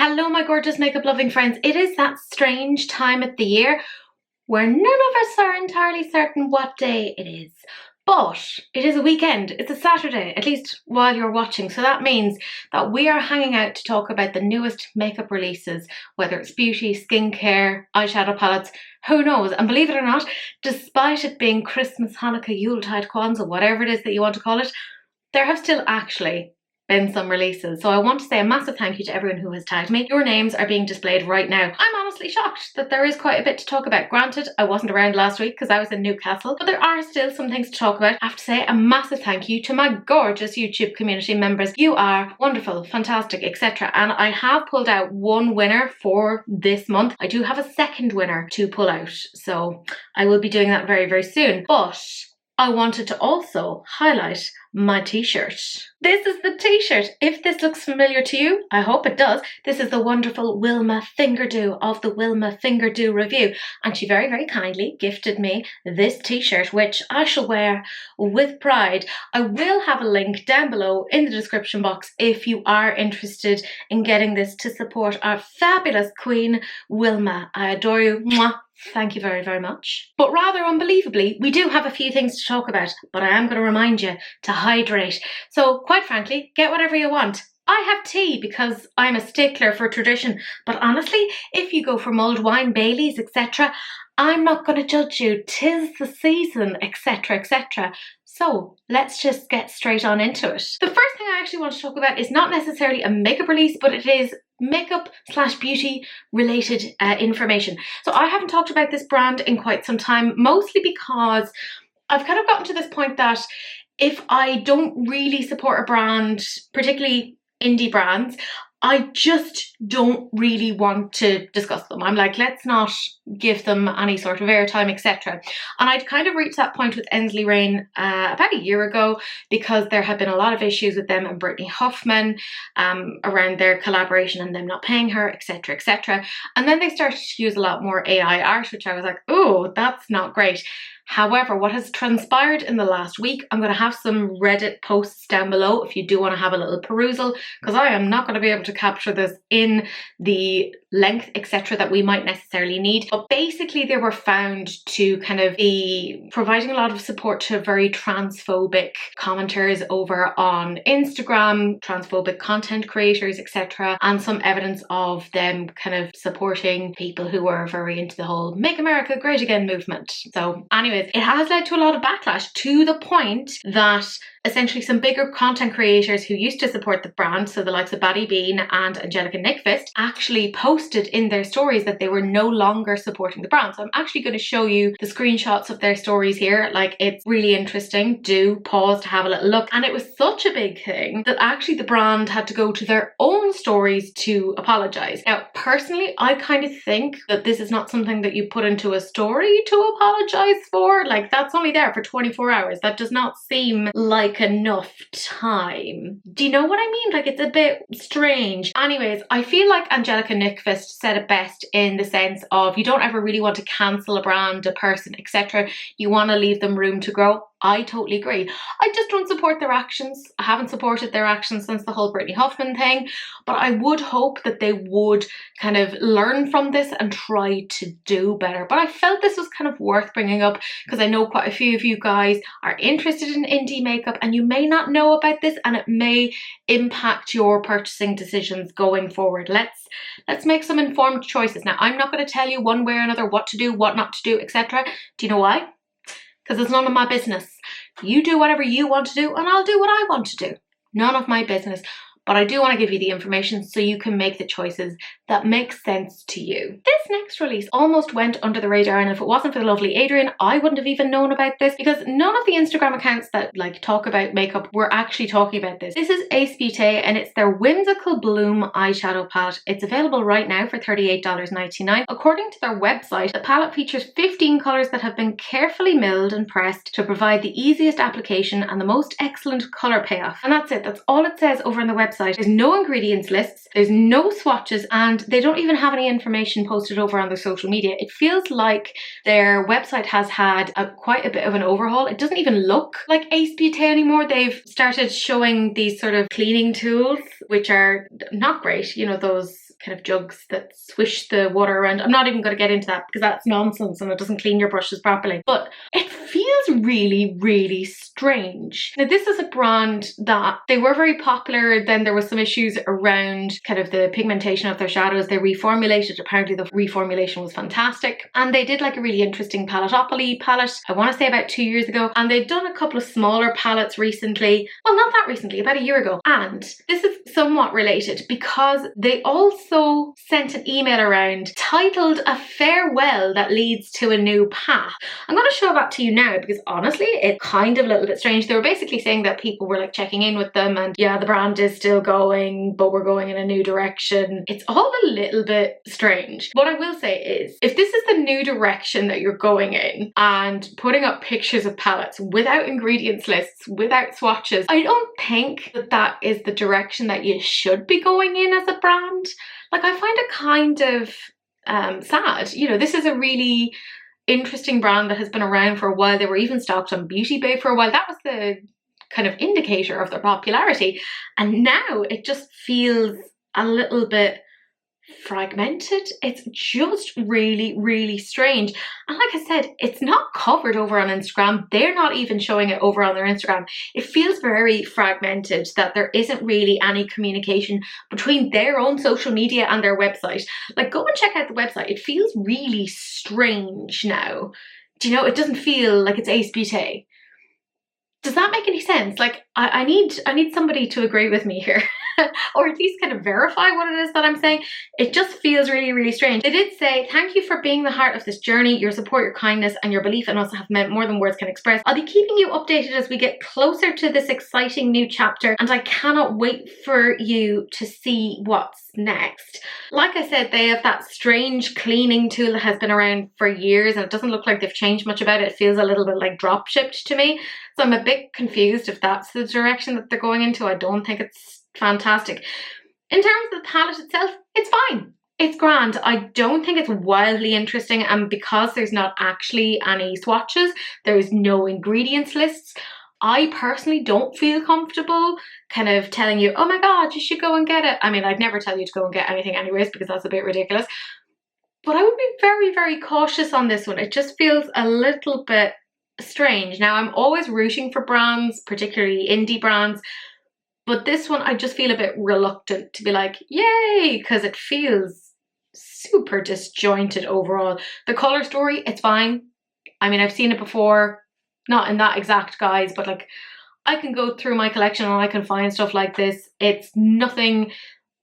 Hello my gorgeous makeup loving friends. It is that strange time of the year where none of us are entirely certain what day it is. But it is a weekend, it's a Saturday, at least while you're watching. So that means that we are hanging out to talk about the newest makeup releases, whether it's beauty, skincare, eyeshadow palettes, who knows. And believe it or not, despite it being Christmas, Hanukkah, Yuletide, Kwanzaa, whatever it is that you want to call it, there have still actually been some releases. So I want to say a massive thank you to everyone who has tagged me. Your names are being displayed right now. I'm honestly shocked that there is quite a bit to talk about. Granted, I wasn't around last week because I was in Newcastle, but there are still some things to talk about. I have to say a massive thank you to my gorgeous YouTube community members. You are wonderful, fantastic, etc. And I have pulled out one winner for this month. I do have a second winner to pull out, so I will be doing that very, very soon. But I wanted to also highlight my t-shirt. This is the t-shirt. If this looks familiar to you, I hope it does. This is the wonderful Wilma Fingerdo of the Wilma Fingerdo review, and she very, very kindly gifted me this t-shirt, which I shall wear with pride. I will have a link down below in the description box if you are interested in getting this to support our fabulous queen, Wilma. I adore you. Mwah. Thank you very, very much. But rather unbelievably, we do have a few things to talk about, but I am going to remind you to hydrate. So quite frankly, get whatever you want. I have tea because I'm a stickler for tradition, but honestly, if you go for mulled wine, Baileys, etc., I'm not going to judge you. 'Tis the season, etc., etc. So let's just get straight on into it. The first thing I actually want to talk about is not necessarily a makeup release, but it is makeup / beauty related information. So I haven't talked about this brand in quite some time, mostly because I've kind of gotten to this point that if I don't really support a brand, particularly indie brands, I just don't really want to discuss them. I'm like, let's not give them any sort of airtime, etc. And I'd kind of reached that point with Ensley about a year ago, because there had been a lot of issues with them and Brittany Huffman around their collaboration and them not paying her, etc., etc. And then they started to use a lot more AI art, which I was like, oh, that's not great. However, what has transpired in the last week, I'm going to have some Reddit posts down below if you do want to have a little perusal, because I am not going to be able to capture this in the length, etc., that we might necessarily need. But basically they were found to kind of be providing a lot of support to very transphobic commenters over on Instagram, transphobic content creators, etc., and some evidence of them kind of supporting people who were very into the whole Make America Great Again movement. So anyways, it has led to a lot of backlash, to the point that essentially some bigger content creators who used to support the brand, so the likes of Baddie Bean and Angelica Nickfist, actually posted in their stories that they were no longer supporting the brand. So I'm actually going to show you the screenshots of their stories here. Like, it's really interesting. Do pause to have a little look. And it was such a big thing that actually the brand had to go to their own stories to apologize. Now, personally, I kind of think that this is not something that you put into a story to apologize for. Like, that's only there for 24 hours. That does not seem like enough time. Do you know what I mean? Like, it's a bit strange. Anyways, I feel like Angelica Nickfist said it best in the sense of you don't ever really want to cancel a brand, a person, etc. You want to leave them room to grow. I totally agree. I just don't support their actions. I haven't supported their actions since the whole Brittany Huffman thing, but I would hope that they would kind of learn from this and try to do better. But I felt this was kind of worth bringing up because I know quite a few of you guys are interested in indie makeup and you may not know about this, and it may impact your purchasing decisions going forward. Let's make some informed choices. Now, I'm not going to tell you one way or another what to do, what not to do, etc. Do you know why? Because it's none of my business. You do whatever you want to do and I'll do what I want to do. None of my business. But I do want to give you the information so you can make the choices that make sense to you. This next release almost went under the radar, and if it wasn't for the lovely Adrian, I wouldn't have even known about this, because none of the Instagram accounts that like talk about makeup were actually talking about this. This is Beauté and it's their Whimsical Bloom eyeshadow palette. It's available right now for $38.99. According to their website, the palette features 15 colours that have been carefully milled and pressed to provide the easiest application and the most excellent colour payoff. And that's it. That's all it says over on the website. There's no ingredients lists, there's no swatches, and they don't even have any information posted over on their social media. It feels like their website has had quite a bit of an overhaul. It doesn't even look like Beauté anymore. They've started showing these sort of cleaning tools, which are not great. You know, those kind of jugs that swish the water around. I'm not even going to get into that because that's nonsense and it doesn't clean your brushes properly. But it feels really, really strange. Now this is a brand that they were very popular, then there was some issues around kind of the pigmentation of their shadows. They reformulated, apparently the reformulation was fantastic. And they did like a really interesting palette-opoly palette, I want to say about 2 years ago. And they've done a couple of smaller palettes recently. Well, not that recently, about a year ago. And this is somewhat related because they also sent an email around titled A Farewell That Leads to a New Path. I'm going to show that to you now because honestly it's kind of a little bit strange. They were basically saying that people were like checking in with them and yeah, the brand is still going but we're going in a new direction. It's all a little bit strange. What I will say is if this is the new direction that you're going in and putting up pictures of palettes without ingredients lists, without swatches, I don't think that that is the direction that you should be going in as a brand. Like I find it kind of sad. You know, this is a really interesting brand that has been around for a while. They were even stocked on Beauté for a while. That was the kind of indicator of their popularity. And now it just feels a little bit fragmented. It's just really, really strange. And like I said, it's not covered over on Instagram. They're not even showing it over on their Instagram. It feels very fragmented, that there isn't really any communication between their own social media and their website. Like go and check out the website. It feels really strange now. Do you know, it doesn't feel like it's Ace Beauté. Does that make any sense? Like I need somebody to agree with me here. Or at least kind of verify what it is that I'm saying. It just feels really, really strange. They did say, thank you for being the heart of this journey. Your support, your kindness, and your belief in us have meant more than words can express. I'll be keeping you updated as we get closer to this exciting new chapter, and I cannot wait for you to see what's next. Like I said, they have that strange cleaning tool that has been around for years, and it doesn't look like they've changed much about it. It feels a little bit like drop shipped to me. So I'm a bit confused if that's the direction that they're going into. I don't think it's fantastic. In terms of the palette itself, it's fine. It's grand. I don't think it's wildly interesting, and because there's not actually any swatches, there's no ingredients lists, I personally don't feel comfortable kind of telling you, oh my god, you should go and get it. I mean, I'd never tell you to go and get anything anyways because that's a bit ridiculous. But I would be very, very cautious on this one. It just feels a little bit strange. Now, I'm always rooting for brands, particularly indie brands, but this one I just feel a bit reluctant to be like, yay, because it feels super disjointed overall. The colour story, it's fine. I mean, I've seen it before, not in that exact guise, but like I can go through my collection and I can find stuff like this. It's nothing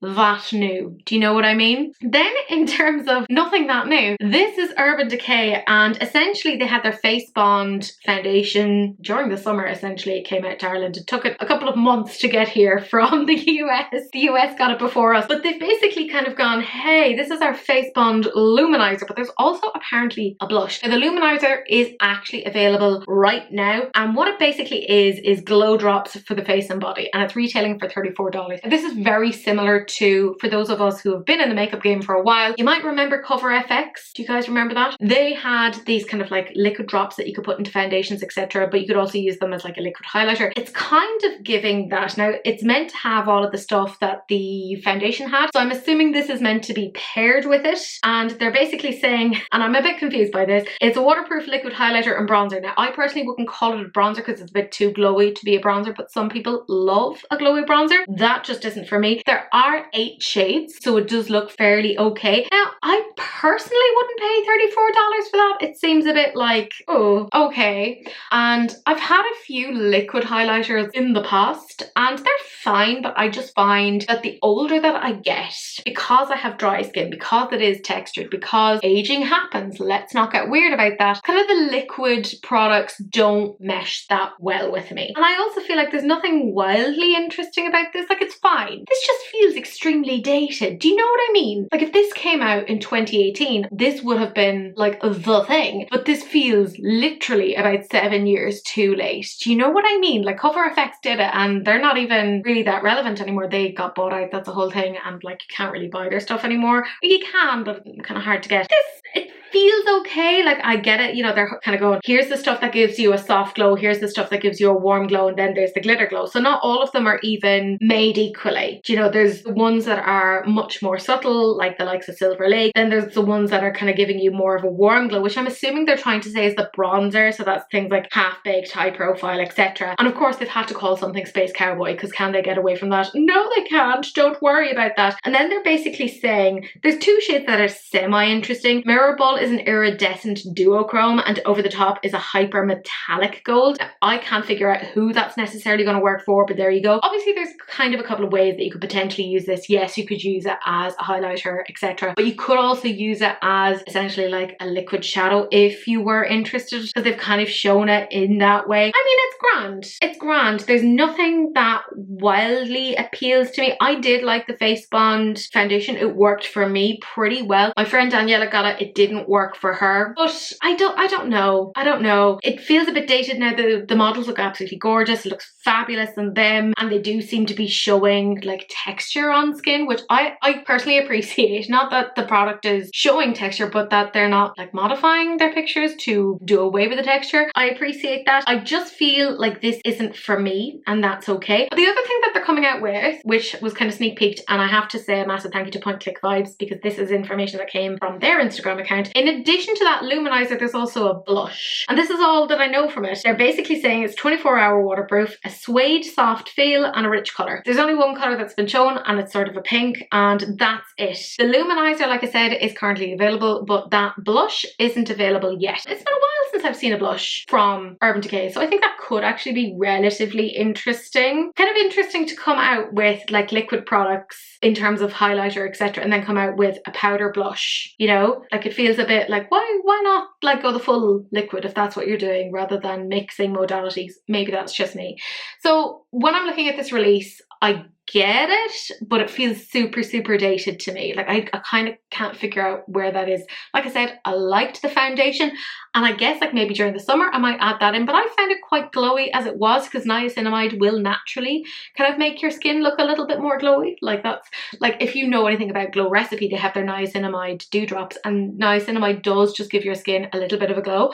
that new. Do you know what I mean? Then in terms of nothing that new, this is Urban Decay, and essentially they had their Face Bond foundation during the summer. Essentially it came out to Ireland. It took it a couple of months to get here from the US. The US got it before us, but they've basically kind of gone, hey, this is our Face Bond Luminizer, but there's also apparently a blush. Now the Luminizer is actually available right now, and what it basically is glow drops for the face and body, and it's retailing for $34. This is very similar to, for those of us who have been in the makeup game for a while, you might remember Cover FX. Do you guys remember that? They had these kind of like liquid drops that you could put into foundations, etc., but you could also use them as like a liquid highlighter. It's kind of giving that. Now, it's meant to have all of the stuff that the foundation had, so I'm assuming this is meant to be paired with it, and they're basically saying, and I'm a bit confused by this, it's a waterproof liquid highlighter and bronzer. Now, I personally wouldn't call it a bronzer because it's a bit too glowy to be a bronzer, but some people love a glowy bronzer. That just isn't for me. There are 8 shades, so it does look fairly okay. Now, I personally wouldn't pay $34 for that. It seems a bit like, oh, okay. And I've had a few liquid highlighters in the past, and they're fine, but I just find that the older that I get, because I have dry skin, because it is textured, because aging happens, let's not get weird about that, kind of the liquid products don't mesh that well with me. And I also feel like there's nothing wildly interesting about this. Like, it's fine. This just feels extremely dated. Do you know what I mean? Like, if this came out in 2018, this would have been like the thing, but this feels literally about 7 years too late. Do you know what I mean? Like, Cover FX did it, and they're not even really that relevant anymore. They got bought out, that's the whole thing, and like you can't really buy their stuff anymore. You can, but it's kind of hard to get. This, it feels okay. Like, I get it, you know, they're kind of going, here's the stuff that gives you a soft glow, here's the stuff that gives you a warm glow, and then there's the glitter glow. So not all of them are even made equally. You know, there's the ones that are much more subtle, like the likes of Silver Lake. Then there's the ones that are kind of giving you more of a warm glow, which I'm assuming they're trying to say is the bronzer. So that's things like Half Baked, High Profile, etc. And of course they've had to call something Space Cowboy, because can they get away from that? No, they can't. Don't worry about that. And then they're basically saying there's two shades that are semi-interesting. Mirror Ball is an iridescent duochrome, and Over the Top is a hyper metallic gold. I can't figure out who that's necessarily going to work for, but there you go. Obviously there's kind of a couple of ways that you could potentially use this. Yes, you could use it as a highlighter, etc. But you could also use it as essentially like a liquid shadow if you were interested, because they've kind of shown it in that way. I mean, it's grand. It's grand. There's nothing that wildly appeals to me. I did like the Face Bond foundation. It worked for me pretty well. My friend Daniela got it. It didn't work for her. But I don't know. I don't know. It feels a bit dated now. The models look absolutely gorgeous. It looks fabulous on them, and they do seem to be showing like texture on skin, which I personally appreciate. Not that the product is showing texture, but that they're not like modifying their pictures to do away with the texture. I appreciate that. I just feel like this isn't for me, and that's okay. But the other thing that they're coming out with, which was kind of sneak peeked, and I have to say a massive thank you to Point Click Vibes, because this is information that came from their Instagram account. In addition to that luminizer, there's also a blush, and this is all that I know from it. They're basically saying it's 24-hour waterproof, a suede soft feel, and a rich colour. There's only one colour that's been shown, and it's sort of a pink, and that's it. The luminizer, like I said, is currently available, but that blush isn't available yet. It's been a while since I've seen a blush from Urban Decay, so I think that could actually be relatively interesting. Kind of interesting to come out with like liquid products in terms of highlighter, etc., and then come out with a powder blush, you know? Like, it feels a bit like, why not like go the full liquid if that's what you're doing, rather than mixing modalities. Maybe that's just me. So when I'm looking at this release, I get it, but it feels super dated to me. Like, I kind of can't figure out where that is. Like I said, I liked the foundation, and I guess like maybe during the summer I might add that in, but I found it quite glowy as it was, because niacinamide will naturally kind of make your skin look a little bit more glowy. Like, that's like, if you know anything about Glow Recipe, they have their niacinamide dewdrops, and niacinamide does just give your skin a little bit of a glow.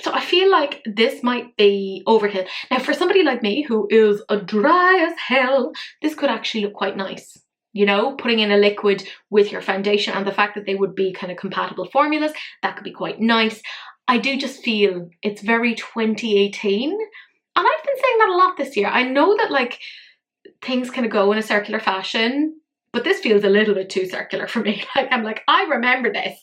So I feel like this might be overkill. Now, for somebody like me who is a dry as hell, this could actually look quite nice. You know, putting in a liquid with your foundation, and the fact that they would be kind of compatible formulas, that could be quite nice. I do just feel it's very 2018. And I've been saying that a lot this year. I know that like things kind of go in a circular fashion, but this feels a little bit too circular for me. Like, I'm like, I remember this.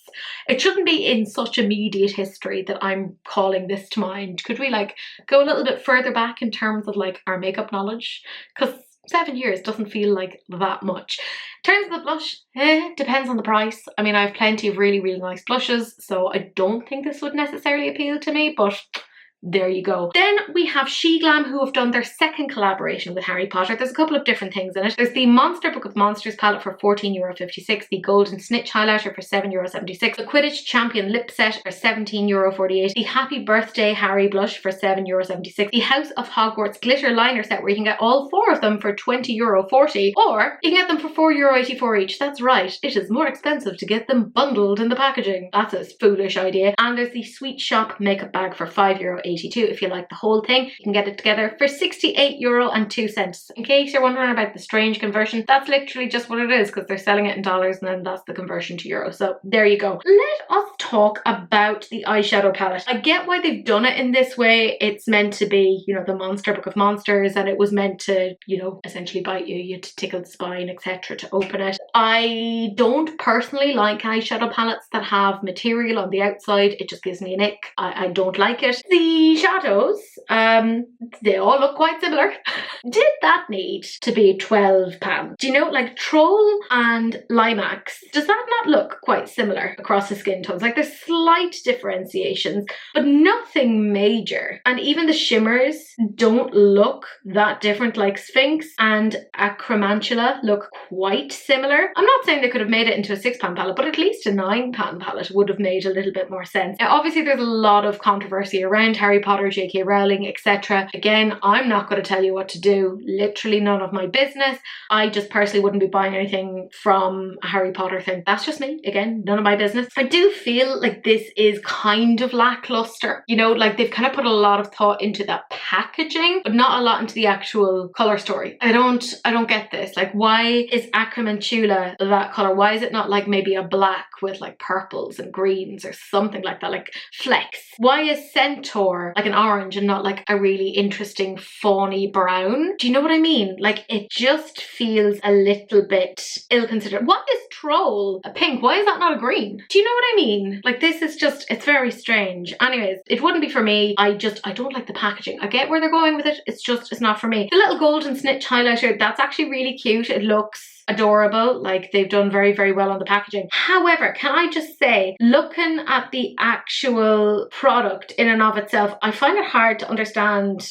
It shouldn't be in such immediate history that I'm calling this to mind. Could we like go a little bit further back in terms of like our makeup knowledge? Because 7 years doesn't feel like that much. In terms of the blush, depends on the price. I mean, I have plenty of really nice blushes, so I don't think this would necessarily appeal to me, but there you go. Then we have SHEGLAM, who have done their second collaboration with Harry Potter. There's a couple of different things in it. There's the Monster Book of Monsters palette for €14.56, the Golden Snitch highlighter for €7.76, the Quidditch Champion lip set for €17.48, the Happy Birthday Harry blush for €7.76, the House of Hogwarts glitter liner set, where you can get all 4 of them for €20.40, or you can get them for €4.84 each. That's right, it is more expensive to get them bundled in the packaging. That's a foolish idea. And there's the Sweet Shop makeup bag for €5.82. If you like the whole thing, you can get it together for €68.02. In case you're wondering about the strange conversion, that's literally just what it is, because they're selling it in dollars and then that's the conversion to euro. So there you go. Let us talk about the eyeshadow palette. I get why they've done it in this way. It's meant to be, you know, the Monster Book of Monsters, and it was meant to, you know, essentially bite you. You had to tickle the spine, etc. to open it. I don't personally like eyeshadow palettes that have material on the outside. It just gives me an ick. I don't like it. The shadows, they all look quite similar. Did that need to be £12? Do you know, like Troll and Limax, does that not look quite similar across the skin tones? Like, there's slight differentiations, but nothing major. And even the shimmers don't look that different. Like Sphinx and Acromantula look quite similar. I'm not saying they could have made it into a £6 palette, but at least a £9 palette would have made a little bit more sense. Now, obviously there's a lot of controversy around Harry Harry Potter, JK Rowling, etc. Again, I'm not going to tell you what to do. Literally none of my business. I just personally wouldn't be buying anything from a Harry Potter thing. That's just me. Again, none of my business. I do feel like this is kind of lackluster. You know, like they've kind of put a lot of thought into that packaging, but not a lot into the actual colour story. I don't get this. Like, why is Acromantula that colour? Why is it not like maybe a black with like purples and greens or something like that, like flecks? Why is Centaur like an orange and not like a really interesting fawny brown? Do you know what I mean? Like, it just feels a little bit ill-considered. What is Troll a pink? Why is that not a green? Do you know what I mean? Like, this is just, it's very strange. Anyways, it wouldn't be for me. I don't like the packaging. I get where they're going with it. It's not for me. The little golden snitch highlighter, that's actually really cute. It looks adorable. Like, they've done very, very well on the packaging. However, can I just say, looking at the actual product in and of itself, I find it hard to understand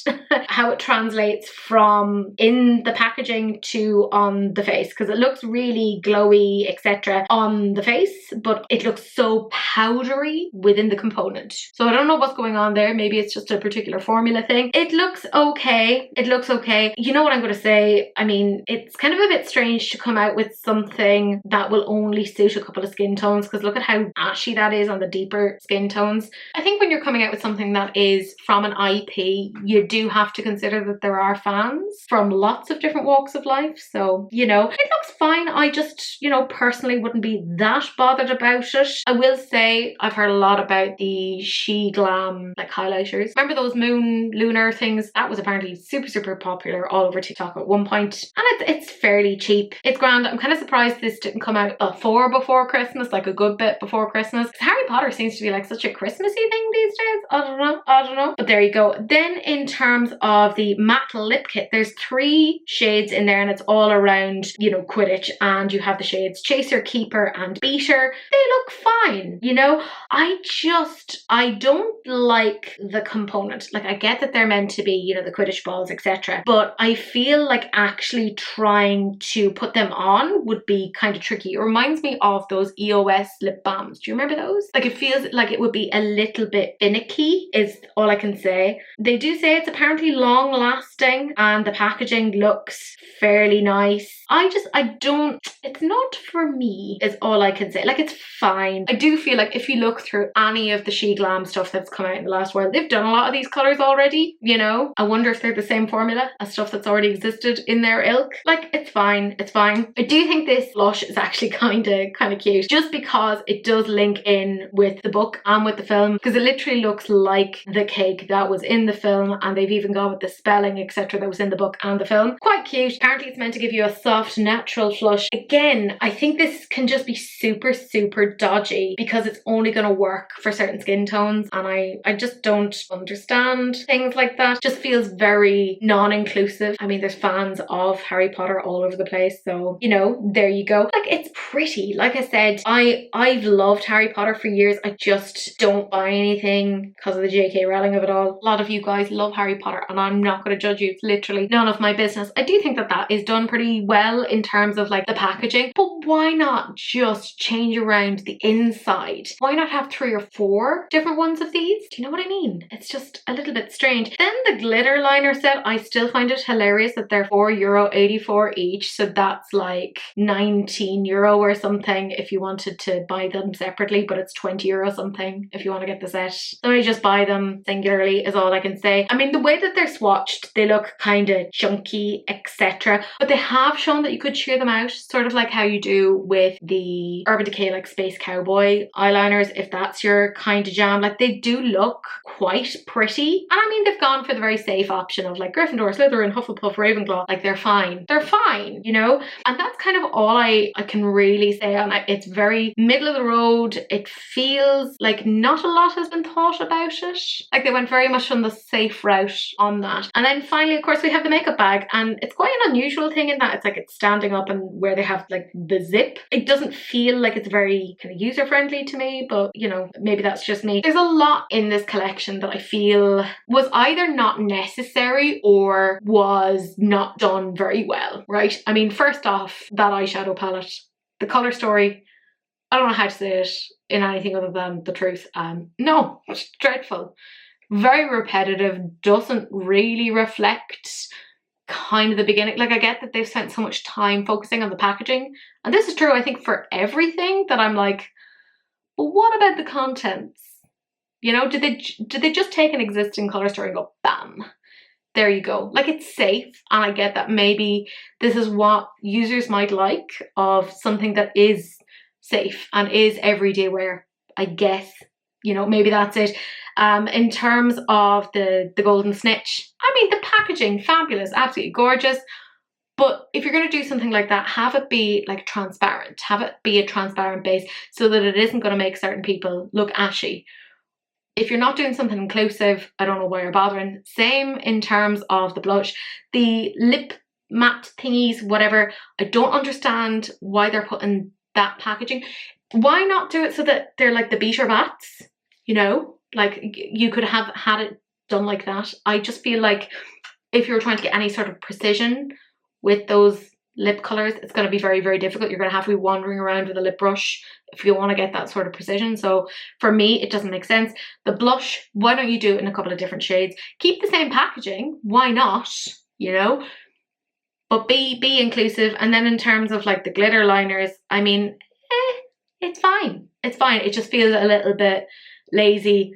how it translates from in the packaging to on the face, because it looks really glowy, etc. on the face, but it looks so powdery within the component. So I don't know what's going on there. Maybe it's just a particular formula thing. It looks okay. It looks okay. You know what I'm going to say? I mean, it's kind of a bit strange to come out with something that will only suit a couple of skin tones, because look at how ashy that is on the deeper skin tones. I think when you're coming out with something that is from an IP, you do have to consider that there are fans from lots of different walks of life. So, you know, it looks fine. I just, you know, personally wouldn't be that bothered about it. I will say I've heard a lot about the SHEGLAM like highlighters. Remember those lunar things? That was apparently super popular all over TikTok at one point, and it's fairly cheap. It's grand. I'm kind of surprised this didn't come out before Christmas, like a good bit before Christmas. Harry Potter seems to be like such a Christmassy thing these days. I don't know. But there you go. Then in terms of the matte lip kit, there's 3 shades in there, and it's all around, you know, Quidditch, and you have the shades Chaser, Keeper and Beater. They look fine, you know. I don't like the component. Like, I get that they're meant to be, you know, the Quidditch balls, etc. But I feel like actually trying to put them on would be kind of tricky. It reminds me of those EOS lip balms. Do you remember those? Like, it feels like it would be a little bit finicky is all I can say. They do say it's apparently long lasting and the packaging looks fairly nice. It's not for me is all I can say. Like, it's fine. I do feel like if you look through any of the SHEGLAM stuff that's come out in the last while, they've done a lot of these colours already, you know. I wonder if they're the same formula as stuff that's already existed in their ilk. Like, it's fine. It's fine. I do think this blush is actually kind of cute, just because it does link in with the book and with the film, because it literally looks like the cake that was in the film, and they've even gone with the spelling, etc. that was in the book and the film. Quite cute. Apparently it's meant to give you a soft, natural flush. Again, I think this can just be super dodgy, because it's only going to work for certain skin tones, and I just don't understand things like that. Just feels very non-inclusive. I mean, there's fans of Harry Potter all over the place, so, you know, there you go. Like, it's pretty. Like I said, I've loved Harry Potter for years. I just don't buy anything because of the JK Rowling of it all. A lot of you guys love Harry Potter, and I'm not going to judge you. It's literally none of my business. I do think that is done pretty well in terms of like the packaging, but why not just change around the inside? Why not have 3 or 4 different ones of these? Do you know what I mean? It's just a little bit strange. Then the glitter liner set, I still find it hilarious that they're €4.84 each, so that's like €19 or something if you wanted to buy them separately, but it's €20 something if you want to get the set. So I just buy them singularly is all I can say. I mean, the way that they're swatched, they look kind of chunky, etc. But they have shown that you could sheer them out, sort of like how you do with the Urban Decay like Space Cowboy eyeliners, if that's your kind of jam. Like, they do look quite pretty. And I mean, they've gone for the very safe option of like Gryffindor, Slytherin, Hufflepuff, Ravenclaw. Like, they're fine. They're fine, you know? And that's kind of all I can really say on it. It's very middle of the road. It feels like not a lot has been thought about it. Like, they went very much on the safe route on that. And then finally, of course, we have the makeup bag, and it's quite an unusual thing in that it's like it's standing up and where they have like the zip. It doesn't feel like it's very kind of user friendly to me, but you know, maybe that's just me. There's a lot in this collection that I feel was either not necessary or was not done very well, right? I mean, first off, that eyeshadow palette, the colour story, I don't know how to say it in anything other than the truth. No, it's dreadful. very repetitive, doesn't really reflect kind of the beginning. Like, I get that they've spent so much time focusing on the packaging, and this is true I think for everything, that I'm like, well, what about the contents? You know, did they just take an existing colour story and go bam, there you go? Like, it's safe, and I get that maybe this is what users might like of something that is safe and is everyday wear, I guess. You know, maybe that's it. In terms of the golden snitch, I mean, the packaging, fabulous, absolutely gorgeous. But if you're going to do something like that, have it be like transparent. Have it be a transparent base so that it isn't going to make certain people look ashy. If you're not doing something inclusive, I don't know why you're bothering. Same in terms of the blush. The lip matte thingies, whatever, I don't understand why they're putting that packaging. Why not do it so that they're like the beater bats? You know, like you could have had it done like that. I just feel like if you're trying to get any sort of precision with those lip colours, it's going to be very, very difficult. You're going to have to be wandering around with a lip brush if you want to get that sort of precision. So for me, it doesn't make sense. The blush, why don't you do it in a couple of different shades? Keep the same packaging, why not? You know, but be inclusive. And then in terms of like the glitter liners, I mean, it's fine. It's fine. It just feels a little bit lazy.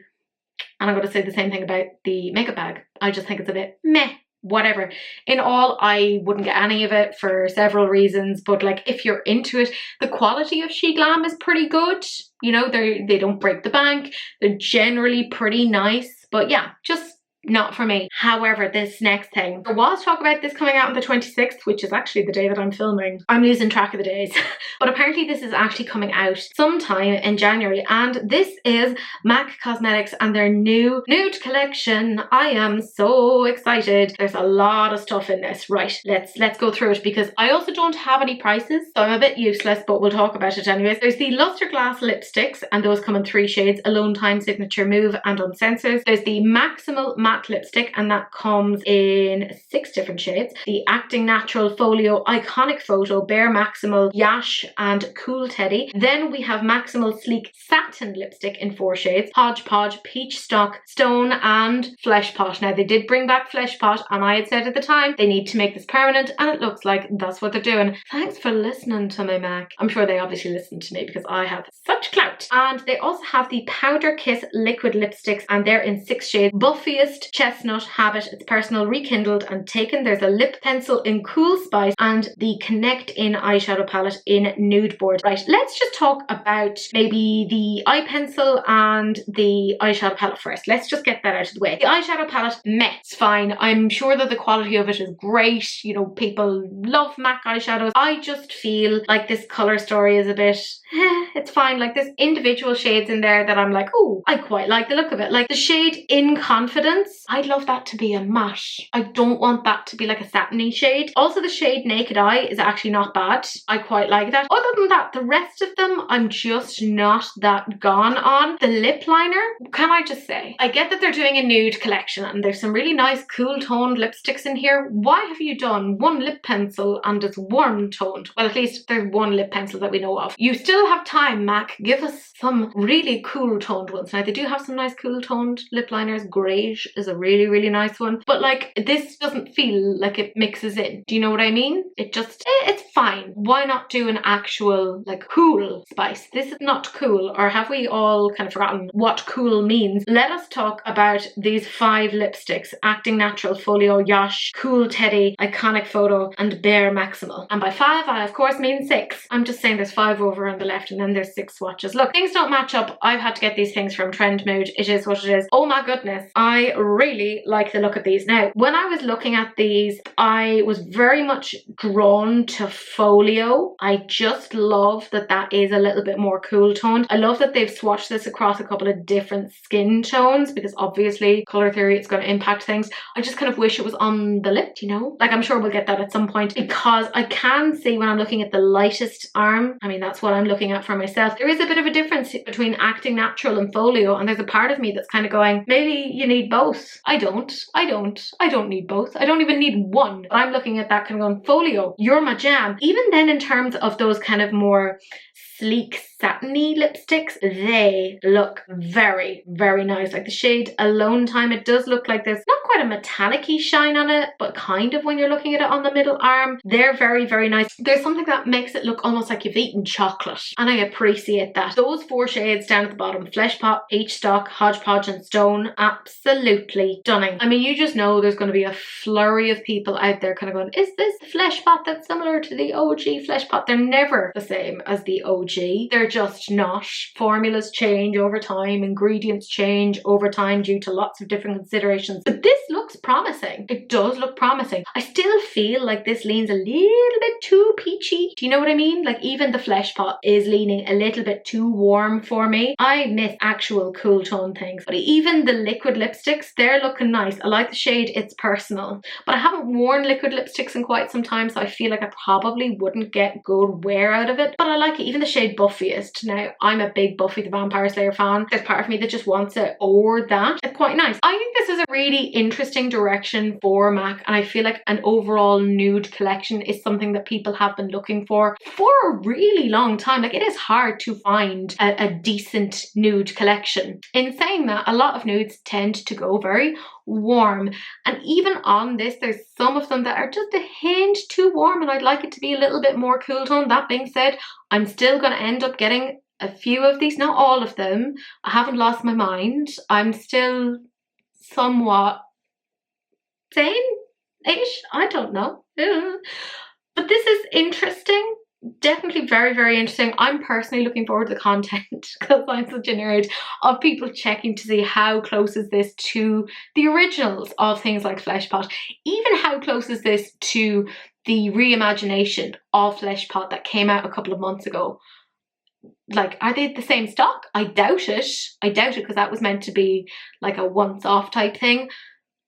And I'm going to say the same thing about the makeup bag. I just think it's a bit meh, whatever. In all, I wouldn't get any of it for several reasons. But like, if you're into it, the quality of SHEGLAM is pretty good. You know, they don't break the bank. They're generally pretty nice. But yeah, just not for me. However, this next thing, there was talk about this coming out on the 26th, which is actually the day that I'm filming. I'm losing track of the days. But apparently this is actually coming out sometime in January, and this is MAC Cosmetics and their new Nude collection. I am so excited. There's a lot of stuff in this. Right, let's go through it, because I also don't have any prices, so I'm a bit useless, but we'll talk about it anyways. There's the Luster Glass lipsticks, and those come in 3 shades: Alone Time, Signature Move, and Uncensored. There's the Maximal Matte lipstick, and that comes in 6 different shades: the Acting Natural, Folio, Iconic Photo, Bare Maximal, Yash, and Cool Teddy. Then we have Maximal Sleek Satin lipstick in 4 shades: Hodgepodge, Peach Stock, Stone, and Flesh Pot. Now, they did bring back Flesh Pot, and I had said at the time they need to make this permanent, and it looks like that's what they're doing. Thanks for listening to me, MAC. I'm sure they obviously listened to me because I have such clout. And they also have the Powder Kiss liquid lipsticks, and they're in 6 shades: Buffiest, Chestnut, Habit, It's Personal, Rekindled, and Taken. There's a lip pencil in Cool Spice, and the Connect in eyeshadow palette in Nude Board. Right, let's just talk about maybe the eye pencil and the eyeshadow palette first. Let's just get that out of the way. The eyeshadow palette, meh, it's fine. I'm sure that the quality of it is great. You know, people love MAC eyeshadows. I just feel like this colour story is a bit, it's fine. Like, there's individual shades in there that I'm like, oh, I quite like the look of it. Like the shade In Confidence, I'd love that to be a matte. I don't want that to be like a satiny shade. Also, the shade Naked Eye is actually not bad. I quite like that. Other than that, the rest of them, I'm just not that gone on. The lip liner, can I just say, I get that they're doing a nude collection and there's some really nice cool toned lipsticks in here. Why have you done one lip pencil and it's warm toned? Well, at least there's one lip pencil that we know of. You still have time, MAC. Give us some really cool toned ones. Now, they do have some nice cool toned lip liners. Greige is a really, really nice one. But like, this doesn't feel like it mixes in. Do you know what I mean? It just, it's fine. Why not do an actual like cool spice? This is not cool. Or have we all kind of forgotten what cool means? Let us talk about these 5 lipsticks: Acting Natural, Folio, Yash, Cool Teddy, Iconic Photo, and Bare Maximal. And by 5, I of course mean 6. I'm just saying there's 5 over on the left and then there's 6 swatches. Look, things don't match up. I've had to get these things from Trend Mood. It is what it is. Oh my goodness, I really like the look of these. Now, when I was looking at these, I was very much drawn to Folio. I just love that that is a little bit more cool toned. I love that they've swatched this across a couple of different skin tones, because obviously colour theory, it's going to impact things. I just kind of wish it was on the lip, you know? Like, I'm sure we'll get that at some point, because I can see when I'm looking at the lightest arm, I mean, that's what I'm looking at for myself, there is a bit of a difference between Acting Natural and Folio, and there's a part of me that's kind of going, maybe you need both. I don't need both. I don't even need one. But I'm looking at that kind of going, Folio, you're my jam. Even then, in terms of those kind of more sleek satiny lipsticks. They look very, very nice. Like the shade Alone Time, it does look like there's not quite a metallic-y shine on it, but kind of when you're looking at it on the middle arm. They're very, very nice. There's something that makes it look almost like you've eaten chocolate, and I appreciate that. Those 4 shades down at the bottom, Flesh Pop, H Stock, Hodgepodge and Stone, absolutely stunning. I mean, you just know there's going to be a flurry of people out there kind of going, is this Flesh Pot that's similar to the OG Flesh Pot? They're never the same as the OG. They're just not. Formulas change over time, ingredients change over time due to lots of different considerations. But this looks promising. It does look promising. I still feel like this leans a little bit too peachy. Do you know what I mean? Like even the Flesh Pot is leaning a little bit too warm for me. I miss actual cool tone things. But even the liquid lipsticks, they're looking nice. I like the shade It's Personal. But I haven't worn liquid lipsticks in quite some time, so I feel like I probably wouldn't get good wear out of it. But I like it. Even the shade Buffyist. Now, I'm a big Buffy the Vampire Slayer fan. There's part of me that just wants it or that. It's quite nice. I think this is a really interesting direction for MAC, and I feel like an overall nude collection is something that people have been looking for a really long time. Like, it is hard to find a decent nude collection. In saying that, a lot of nudes tend to go very warm, and even on this there's some of them that are just a hint too warm, and I'd like it to be a little bit more cool tone. That being said, I'm still going to end up getting a few of these, not all of them. I haven't lost my mind. I'm still somewhat sane-ish. I don't know. But this is interesting. Definitely very, very interesting. I'm personally looking forward to the content because I'm such a nerd of people checking to see how close is this to the originals of things like Flesh Pot. Even how close is this to the reimagination of Flesh Pot that came out a couple of months ago. Like, are they the same stock? I doubt it. I doubt it, because that was meant to be like a once-off type thing.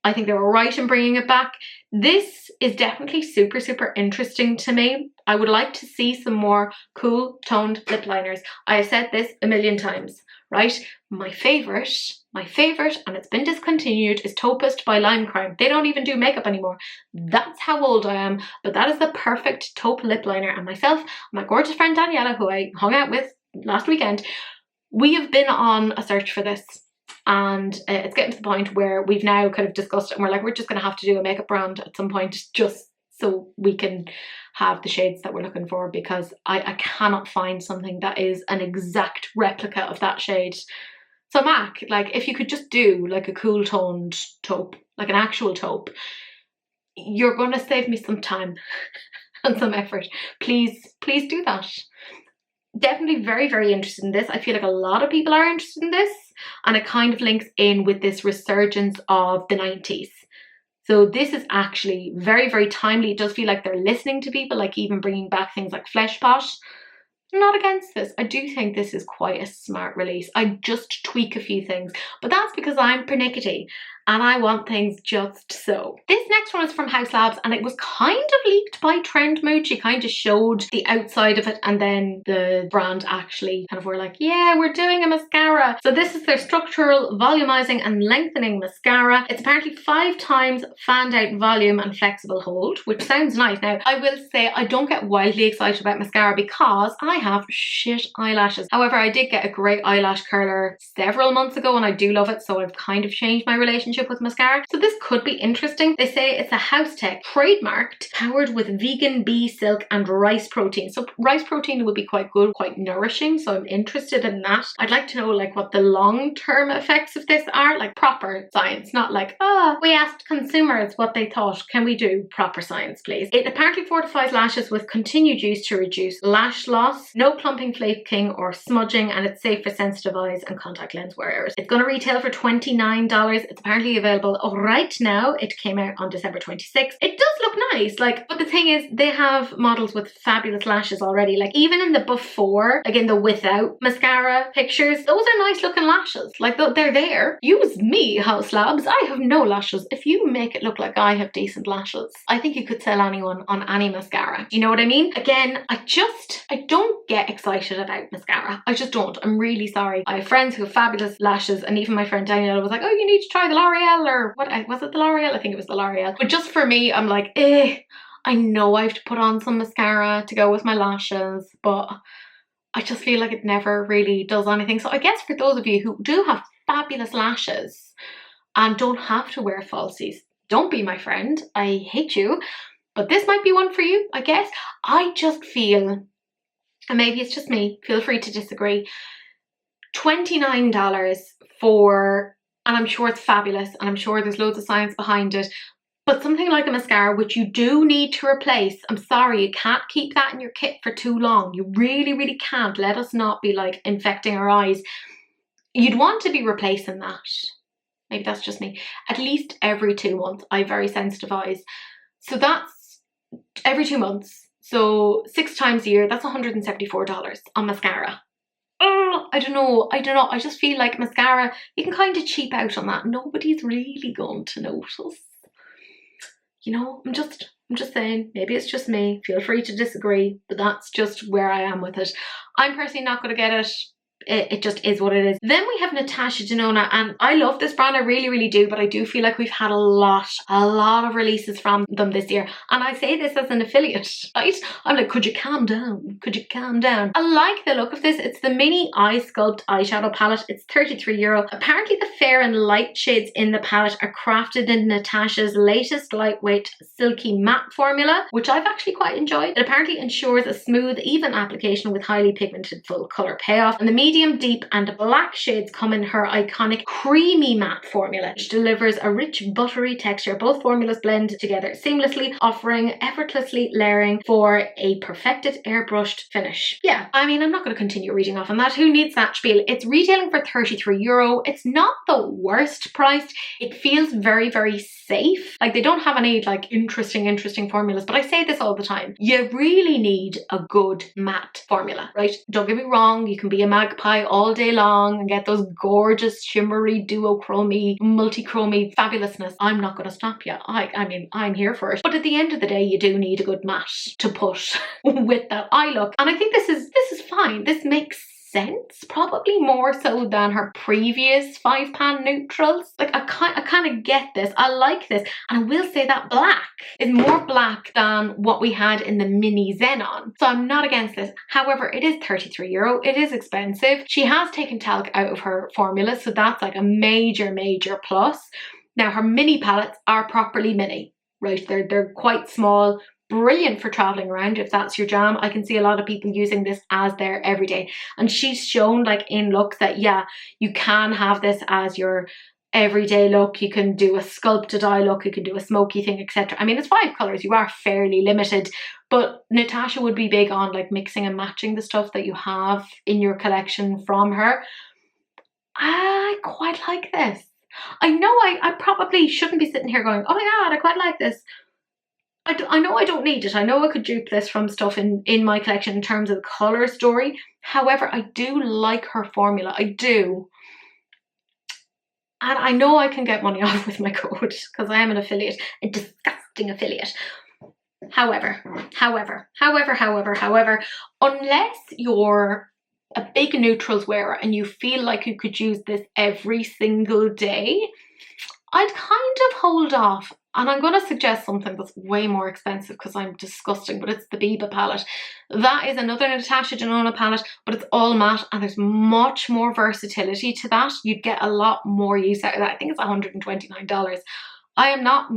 I think they were right in bringing it back. This is definitely super, super interesting to me. I would like to see some more cool toned lip liners. I have said this a million times, right? My favorite, and it's been discontinued, is Topist by Lime Crime. They don't even do makeup anymore. That's how old I am, but that is the perfect taupe lip liner. And myself, my gorgeous friend Daniela, who I hung out with last weekend, we have been on a search for this. And it's getting to the point where we've now kind of discussed it, and we're like, we're just going to have to do a makeup brand at some point just so we can have the shades that we're looking for, because I cannot find something that is an exact replica of that shade. So MAC, like, if you could just do like a cool toned taupe, like an actual taupe, you're going to save me some time and some effort. Please do that. Definitely very, very interested in this. I feel like a lot of people are interested in this, and it kind of links in with this resurgence of the 90s. So this is actually very, very timely. It does feel like they're listening to people, like even bringing back things like Flesh Pot. I'm not against this. I do think this is quite a smart release. I just tweak a few things, but that's because I'm pernickety and I want things just so. This next one is from Haus Labs, and it was kind of leaked by Trend Mood. She kind of showed the outside of it, and then the brand actually kind of were like, yeah, we're doing a mascara. So this is their Structural Volumizing and Lengthening Mascara. It's apparently 5 times fanned out volume and flexible hold, which sounds nice. Now, I will say I don't get wildly excited about mascara because I have shit eyelashes. However, I did get a great eyelash curler several months ago, and I do love it, so I've kind of changed my relationship with mascara. So this could be interesting. They say it's a Haus Tech trademarked, powered with vegan bee silk and rice protein. So rice protein would be quite good, quite nourishing, so I'm interested in that. I'd like to know like what the long-term effects of this are, like proper science, not like, oh, we asked consumers what they thought. Can we do proper science, please? It apparently fortifies lashes with continued use to reduce lash loss, no clumping, flaking or smudging, and it's safe for sensitive eyes and contact lens wearers. It's going to retail for $29. It's apparently available right now. It came out on December 26th. It does look nice, like, but the thing is, they have models with fabulous lashes already. Like, even in the before, like in the without mascara pictures, those are nice looking lashes. Like, they're there. Use me, Haus Labs. I have no lashes. If you make it look like I have decent lashes, I think you could sell anyone on any mascara. Do you know what I mean? Again, I don't get excited about mascara. I just don't. I'm really sorry. I have friends who have fabulous lashes, and even my friend Daniela was like, oh, you need to try the L'Oreal, or what was it, the L'Oreal? I think it was the L'Oreal. But just for me, I'm like, I know I have to put on some mascara to go with my lashes, but I just feel like it never really does anything. So I guess for those of you who do have fabulous lashes and don't have to wear falsies, don't be my friend. I hate you. But this might be one for you, I guess. I just feel, and maybe it's just me, feel free to disagree, $29 for, and I'm sure it's fabulous and I'm sure there's loads of science behind it, but something like a mascara, which you do need to replace, I'm sorry, you can't keep that in your kit for too long. You really, really can't. Let us not be like infecting our eyes. You'd want to be replacing that. Maybe that's just me. At least every 2 months. I have very sensitive eyes. So that's every 2 months. So 6 times a year, that's $174 on mascara. Oh, I don't know. I just feel like mascara, you can kind of cheap out on that. Nobody's really going to notice. You know, I'm just saying, maybe it's just me. Feel free to disagree, but that's just where I am with it. I'm personally not going to get it. It just is what it is. Then we have Natasha Denona, and I love this brand, I really, really do, but I do feel like we've had a lot of releases from them this year. And I say this as an affiliate, right? I'm like, could you calm down? Could you calm down? I like the look of this. It's the mini eye sculpt eyeshadow palette. It's €33. Apparently the fair and light shades in the palette are crafted in Natasha's latest lightweight silky matte formula, which I've actually quite enjoyed. It apparently ensures a smooth, even application with highly pigmented full colour payoff. And the medium, deep and black shades come in her iconic creamy matte formula, which delivers a rich buttery texture. Both formulas blend together seamlessly, offering effortlessly layering for a perfected airbrushed finish. Yeah, I mean, I'm not going to continue reading off on that. Who needs that spiel? It's retailing for €33. It's not the worst priced. It feels very, very safe. Like, they don't have any like interesting formulas, but I say this all the time. You really need a good matte formula, right? Don't get me wrong, you can be a magpie all day long and get those gorgeous shimmery duochromy multi-chromy fabulousness. I'm not going to stop you. I mean, I'm here for it, but at the end of the day you do need a good matte to put with that eye look, and I think this is fine. This makes sense, probably more so than her previous 5-pan neutrals. Like, I kind of get this. I like this, and I will say that black is more black than what we had in the mini Xenon, so I'm not against this. However, it is €33. It is expensive. She has taken talc out of her formula, so that's like a major plus. Now, her mini palettes are properly mini, right? They're quite small. Brilliant for traveling around if that's your jam. I can see a lot of people using this as their everyday, and she's shown like in looks that yeah, you can have this as your everyday look. You can do a sculpted eye look, you can do a smoky thing, etc. I mean, it's 5 colours, you are fairly limited, but Natasha would be big on like mixing and matching the stuff that you have in your collection from her. I quite like this. I know I probably shouldn't be sitting here going, oh my god, I quite like this. I know I don't need it. I know I could dupe this from stuff in my collection in terms of the colour story. However, I do like her formula. I do. And I know I can get money off with my code because I am an affiliate, a disgusting affiliate. However, unless you're a big neutrals wearer and you feel like you could use this every single day, I'd kind of hold off. And I'm going to suggest something that's way more expensive because I'm disgusting, but it's the Biba palette. That is another Natasha Denona palette, but it's all matte and there's much more versatility to that. You'd get a lot more use out of that. I think it's $129. I am not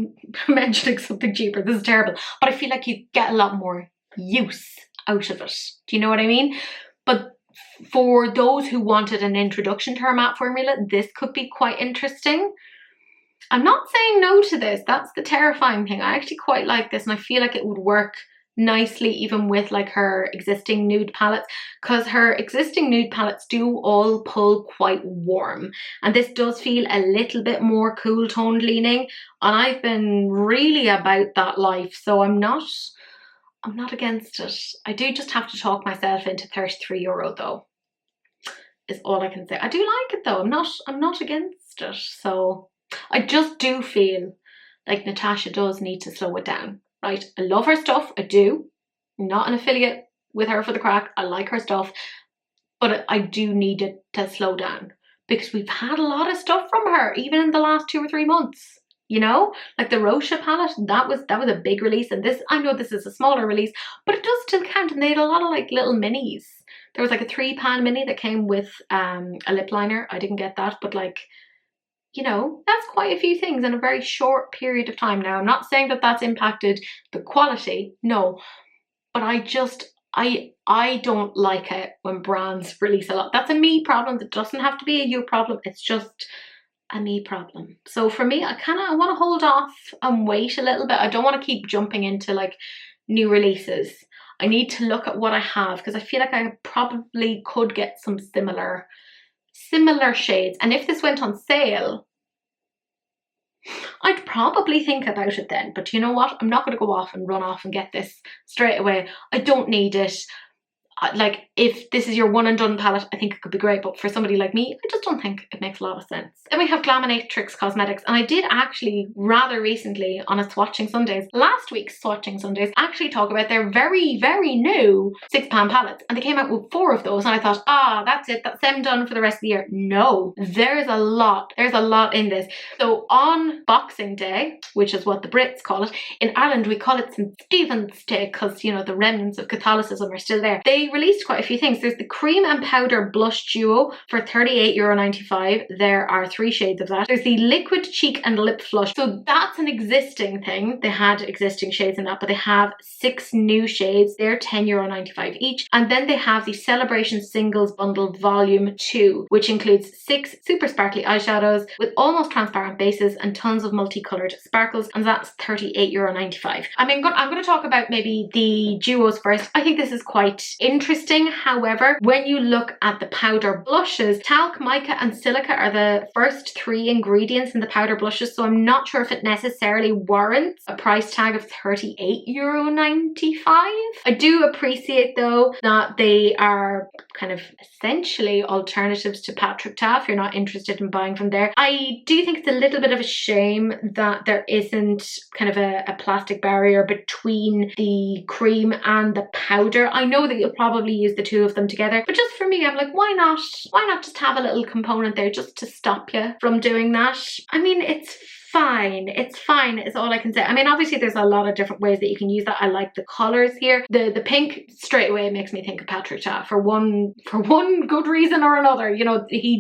mentioning something cheaper. This is terrible. But I feel like you get a lot more use out of it. Do you know what I mean? But for those who wanted an introduction to her matte formula, this could be quite interesting. I'm not saying no to this. That's the terrifying thing. I actually quite like this and I feel like it would work nicely even with like her existing nude palettes, because her existing nude palettes do all pull quite warm and this does feel a little bit more cool toned leaning, and I've been really about that life, so I'm not against it. I do just have to talk myself into €33 though, is all I can say. I do like it though. I'm not against it. So I just do feel like Natasha does need to slow it down, right? I love her stuff, I do. I'm not an affiliate with her for the crack. I like her stuff, but I do need it to slow down because we've had a lot of stuff from her, even in the last 2 or 3 months. You know, like the Rocha palette, that was a big release, and this, I know this is a smaller release, but it does still count, and they had a lot of like little minis. There was like a 3-pan mini that came with a lip liner. I didn't get that, but like, you know, that's quite a few things in a very short period of time. Now, I'm not saying that that's impacted the quality, no, but I don't like it when brands release a lot. That's a me problem. That doesn't have to be a you problem. It's just a me problem. So for me, I want to hold off and wait a little bit. I don't want to keep jumping into like new releases. I need to look at what I have, because I feel like I probably could get some similar shades. And if this went on sale, I'd probably think about it then. But you know what? I'm not going to go off and run off and get this straight away. I don't need it. Like, if this is your one and done palette, I think it could be great, but for somebody like me, I just don't think it makes a lot of sense. Then we have Glaminatrix Cosmetics, and I did actually rather recently on a Swatching Sundays, last week's Swatching Sundays, actually talk about their very, very new 6-pan palettes, and they came out with 4 of those, and I thought, that's it, that's them done for the rest of the year. No, there's a lot in this. So on Boxing Day, which is what the Brits call it, in Ireland we call it St. Stephen's Day, because, you know, the remnants of Catholicism are still there. They released quite a few things. There's the cream and powder blush duo for €38.95. There are 3 shades of that. There's the liquid cheek and lip flush. So that's an existing thing. They had existing shades in that, but they have 6 new shades. They're €10.95 each. And then they have the Celebration Singles Bundle Volume 2, which includes 6 super sparkly eyeshadows with almost transparent bases and tons of multicolored sparkles, and that's €38.95. I mean, I'm going to talk about maybe the duos first. I think this is quite interesting. However, when you look at the powder blushes, talc, mica and silica are the first 3 ingredients in the powder blushes, so I'm not sure if it necessarily warrants a price tag of €38.95. I do appreciate though that they are kind of essentially alternatives to Patrick Ta if you're not interested in buying from there. I do think it's a little bit of a shame that there isn't kind of a plastic barrier between the cream and the powder. I know that you'll probably use the 2 of them together, but just for me, I'm like, why not just have a little component there just to stop you from doing that? I mean, it's fine is all I can say. I mean, obviously there's a lot of different ways that you can use that. I like the colors here. The pink straight away makes me think of Patrick Ta for one good reason or another. You know, he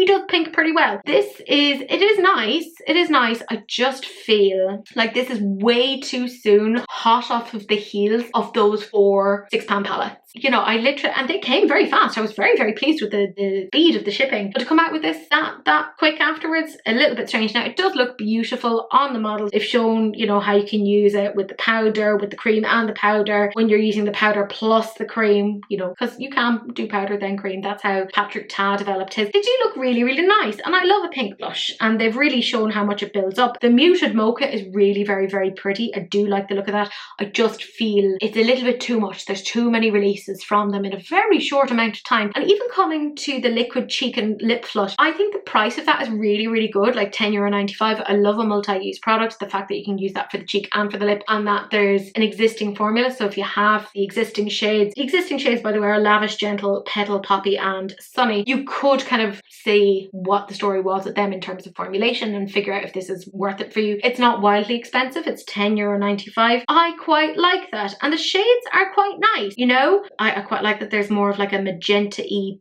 does pink pretty well. It is nice. I just feel like this is way too soon, hot off of the heels of those 4 6-pan palettes. You know, and they came very fast. I was very, very pleased with the speed of the shipping. But to come out with this that quick afterwards, a little bit strange. Now, it does look beautiful on the models. They've shown, you know, how you can use it with the powder, with the cream and the powder, when you're using the powder plus the cream, you know, because you can do powder then cream. That's how Patrick Ta developed his. They do look really, really nice. And I love a pink blush, and they've really shown how much it builds up. The muted mocha is really very, very pretty. I do like the look of that. I just feel it's a little bit too much. There's too many releases from them in a very short amount of time. And even coming to the liquid cheek and lip flush, I think the price of that is really, really good, like €10.95. I love a multi-use product. The fact that you can use that for the cheek and for the lip, and that there's an existing formula. So if you have the existing shades by the way are Lavish, Gentle, Petal, Poppy and Sunny, you could kind of see what the story was with them in terms of formulation and figure out if this is worth it for you. It's not wildly expensive. It's €10.95. I quite like that, and the shades are quite nice. You know, I quite like that there's more of like a magenta-y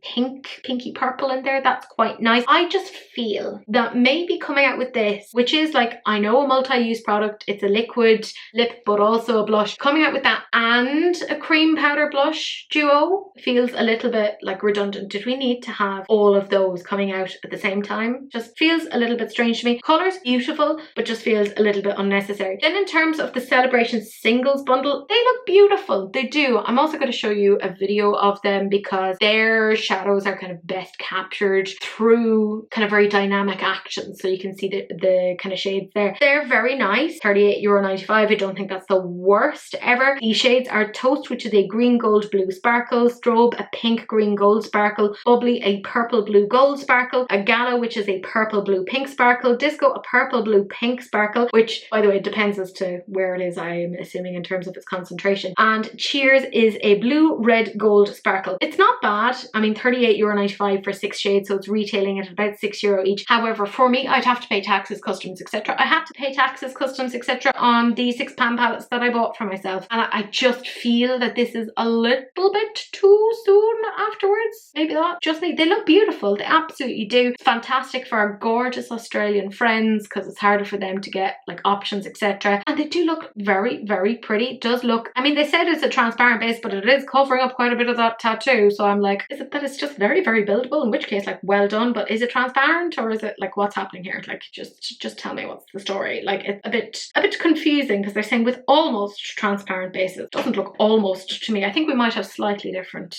pinky purple in there. That's quite nice. I just feel that maybe coming out with this, which is like, I know a multi-use product, it's a liquid lip but also a blush, coming out with that and a cream powder blush duo feels a little bit like redundant. Did we need to have all of those coming out at the same time? Just feels a little bit strange to me. Colors beautiful, but just feels a little bit unnecessary. Then in terms of the Celebration Singles Bundle, they look beautiful. They do. I'm also going to show you a video of them because their shadows are kind of best captured through kind of very dynamic action, so you can see the kind of shades there. They're very nice. €38.95. I don't think that's the worst ever. The shades are Toast, which is a green gold blue sparkle, Strobe, a pink green gold sparkle, Bubbly, a purple blue gold sparkle, a Gala, which is a purple blue pink sparkle, Disco, a purple blue pink sparkle, which by the way depends as to where it is, I'm assuming, in terms of its concentration, and Cheers is a blue Blue Red Gold Sparkle. It's not bad. I mean, €38.95 for 6 shades, so it's retailing at about €6 each. However, for me, I'd have to pay taxes, customs, etc. I had to pay taxes, customs, etc. on the £6 palettes that I bought for myself. And I just feel that this is a little bit too soon afterwards. Maybe that. Just they look beautiful. They absolutely do. Fantastic for our gorgeous Australian friends because it's harder for them to get like options, etc. And they do look very, very pretty. It does look, I mean, they said it's a transparent base, but it is covering up quite a bit of that tattoo. So I'm like, is it that it's just very, very buildable? In which case, like, well done. But is it transparent, or is it like, what's happening here? Like, just tell me what's the story. Like, it's a bit confusing because they're saying with almost transparent bases. It doesn't look almost to me. I think we might have slightly different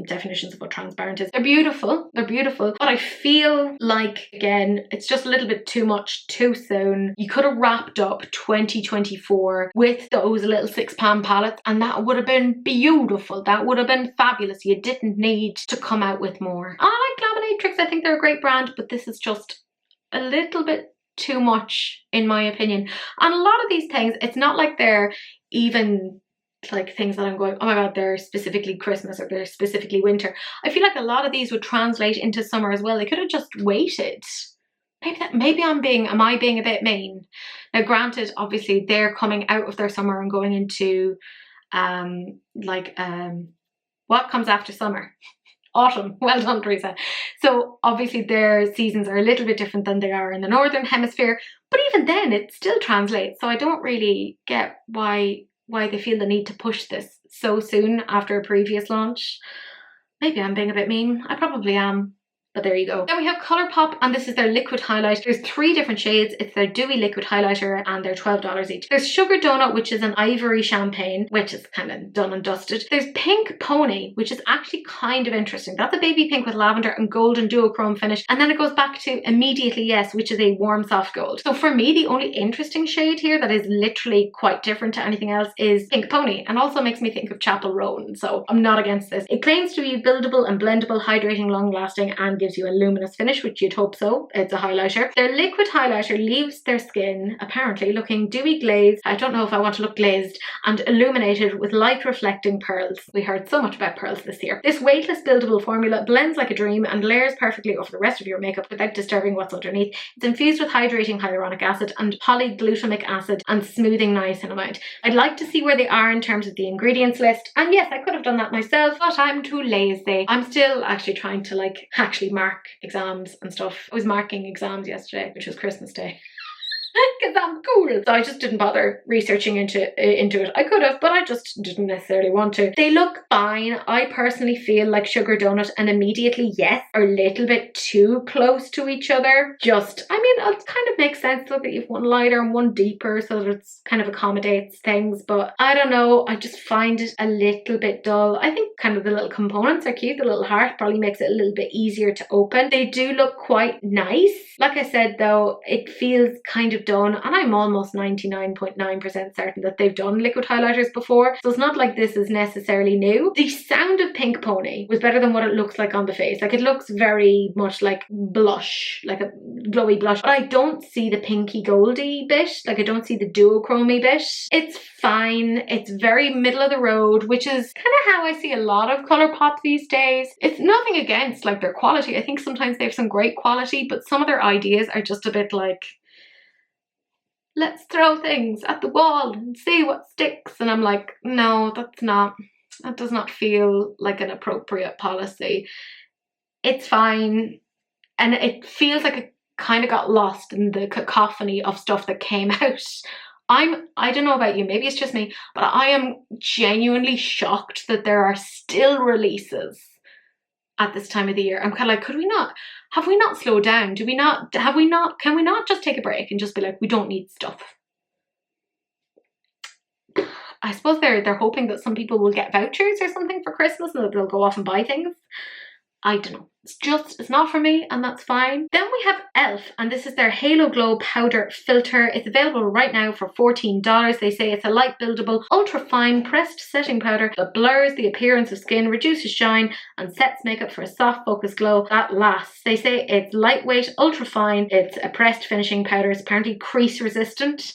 definitions of what transparent is. They're beautiful. They're beautiful. But I feel like, again, it's just a little bit too much too soon. You could have wrapped up 2024 with those little £6 palettes and that would have been beautiful. That would have been fabulous. You didn't need to come out with more. I like Glaminatrix. I think they're a great brand, but this is just a little bit too much in my opinion. And a lot of these things, it's not like they're even like things that I'm going, oh my god, they're specifically Christmas or they're specifically winter. I feel like a lot of these would translate into summer as well. They could have just waited. Maybe am I being a bit mean? Now granted, obviously they're coming out of their summer and going into what comes after summer? Autumn. Well done, Teresa. So obviously their seasons are a little bit different than they are in the northern hemisphere, but even then it still translates. So I don't really get why they feel the need to push this so soon after a previous launch. Maybe I'm being a bit mean. I probably am. But there you go. Then we have Colourpop, and this is their liquid highlight. There's 3 different shades. It's their dewy liquid highlighter and they're $12 each. There's Sugar Donut, which is an ivory champagne, which is kind of done and dusted. There's Pink Pony, which is actually kind of interesting. That's a baby pink with lavender and golden duochrome finish. And then it goes back to Immediately Yes, which is a warm soft gold. So for me, the only interesting shade here that is literally quite different to anything else is Pink Pony, and also makes me think of Chapel Roan. So I'm not against this. It claims to be buildable and blendable, hydrating, long lasting, and gives you a luminous finish, which you'd hope so. It's a highlighter. Their liquid highlighter leaves their skin apparently looking dewy glazed. I don't know if I want to look glazed, and illuminated with light reflecting pearls. We heard so much about pearls this year. This weightless buildable formula blends like a dream and layers perfectly over the rest of your makeup without disturbing what's underneath. It's infused with hydrating hyaluronic acid and polyglutamic acid and smoothing niacinamide. I'd like to see where they are in terms of the ingredients list, and yes, I could have done that myself, but I'm too lazy. I'm still actually trying to actually mark exams and stuff. I was marking exams yesterday, which was Christmas Day. Because I'm cool. So I just didn't bother researching into it. I could have, but I just didn't necessarily want to. They look fine. I personally feel like Sugar Donut and Immediately Yes are a little bit too close to each other. I mean, it kind of makes sense though that you've one lighter and one deeper so that it's kind of accommodates things, but I don't know. I just find it a little bit dull. I think kind of the little components are cute. The little heart probably makes it a little bit easier to open. They do look quite nice. Like I said though, it feels kind of done, and I'm almost 99.9% certain that they've done liquid highlighters before, so it's not like this is necessarily new. The sound of Pink Pony was better than what it looks like on the face. Like, it looks very much like blush, like a glowy blush, but I don't see the pinky goldy bit. Like, I don't see the duochromy bit. It's fine. It's very middle of the road, which is kind of how I see a lot of Colourpop these days. It's nothing against like their quality. I think sometimes they have some great quality, but some of their ideas are just a bit like, let's throw things at the wall and see what sticks. And I'm like, no, that does not feel like an appropriate policy. It's fine. And it feels like it kind of got lost in the cacophony of stuff that came out. I don't know about you, maybe it's just me, but I am genuinely shocked that there are still releases at this time of the year. I'm kind of like, have we not slowed down? Can we not just take a break and just be like, we don't need stuff? I suppose they're hoping that some people will get vouchers or something for Christmas and that they'll go off and buy things. I don't know. it's not for me, and that's fine. Then we have ELF, and this is their Halo Glow Powder Filter. It's available right now for $14. They say it's a light buildable, ultra fine pressed setting powder that blurs the appearance of skin, reduces shine, and sets makeup for a soft focused glow that lasts. They say it's lightweight, ultra fine, it's a pressed finishing powder, it's apparently crease resistant.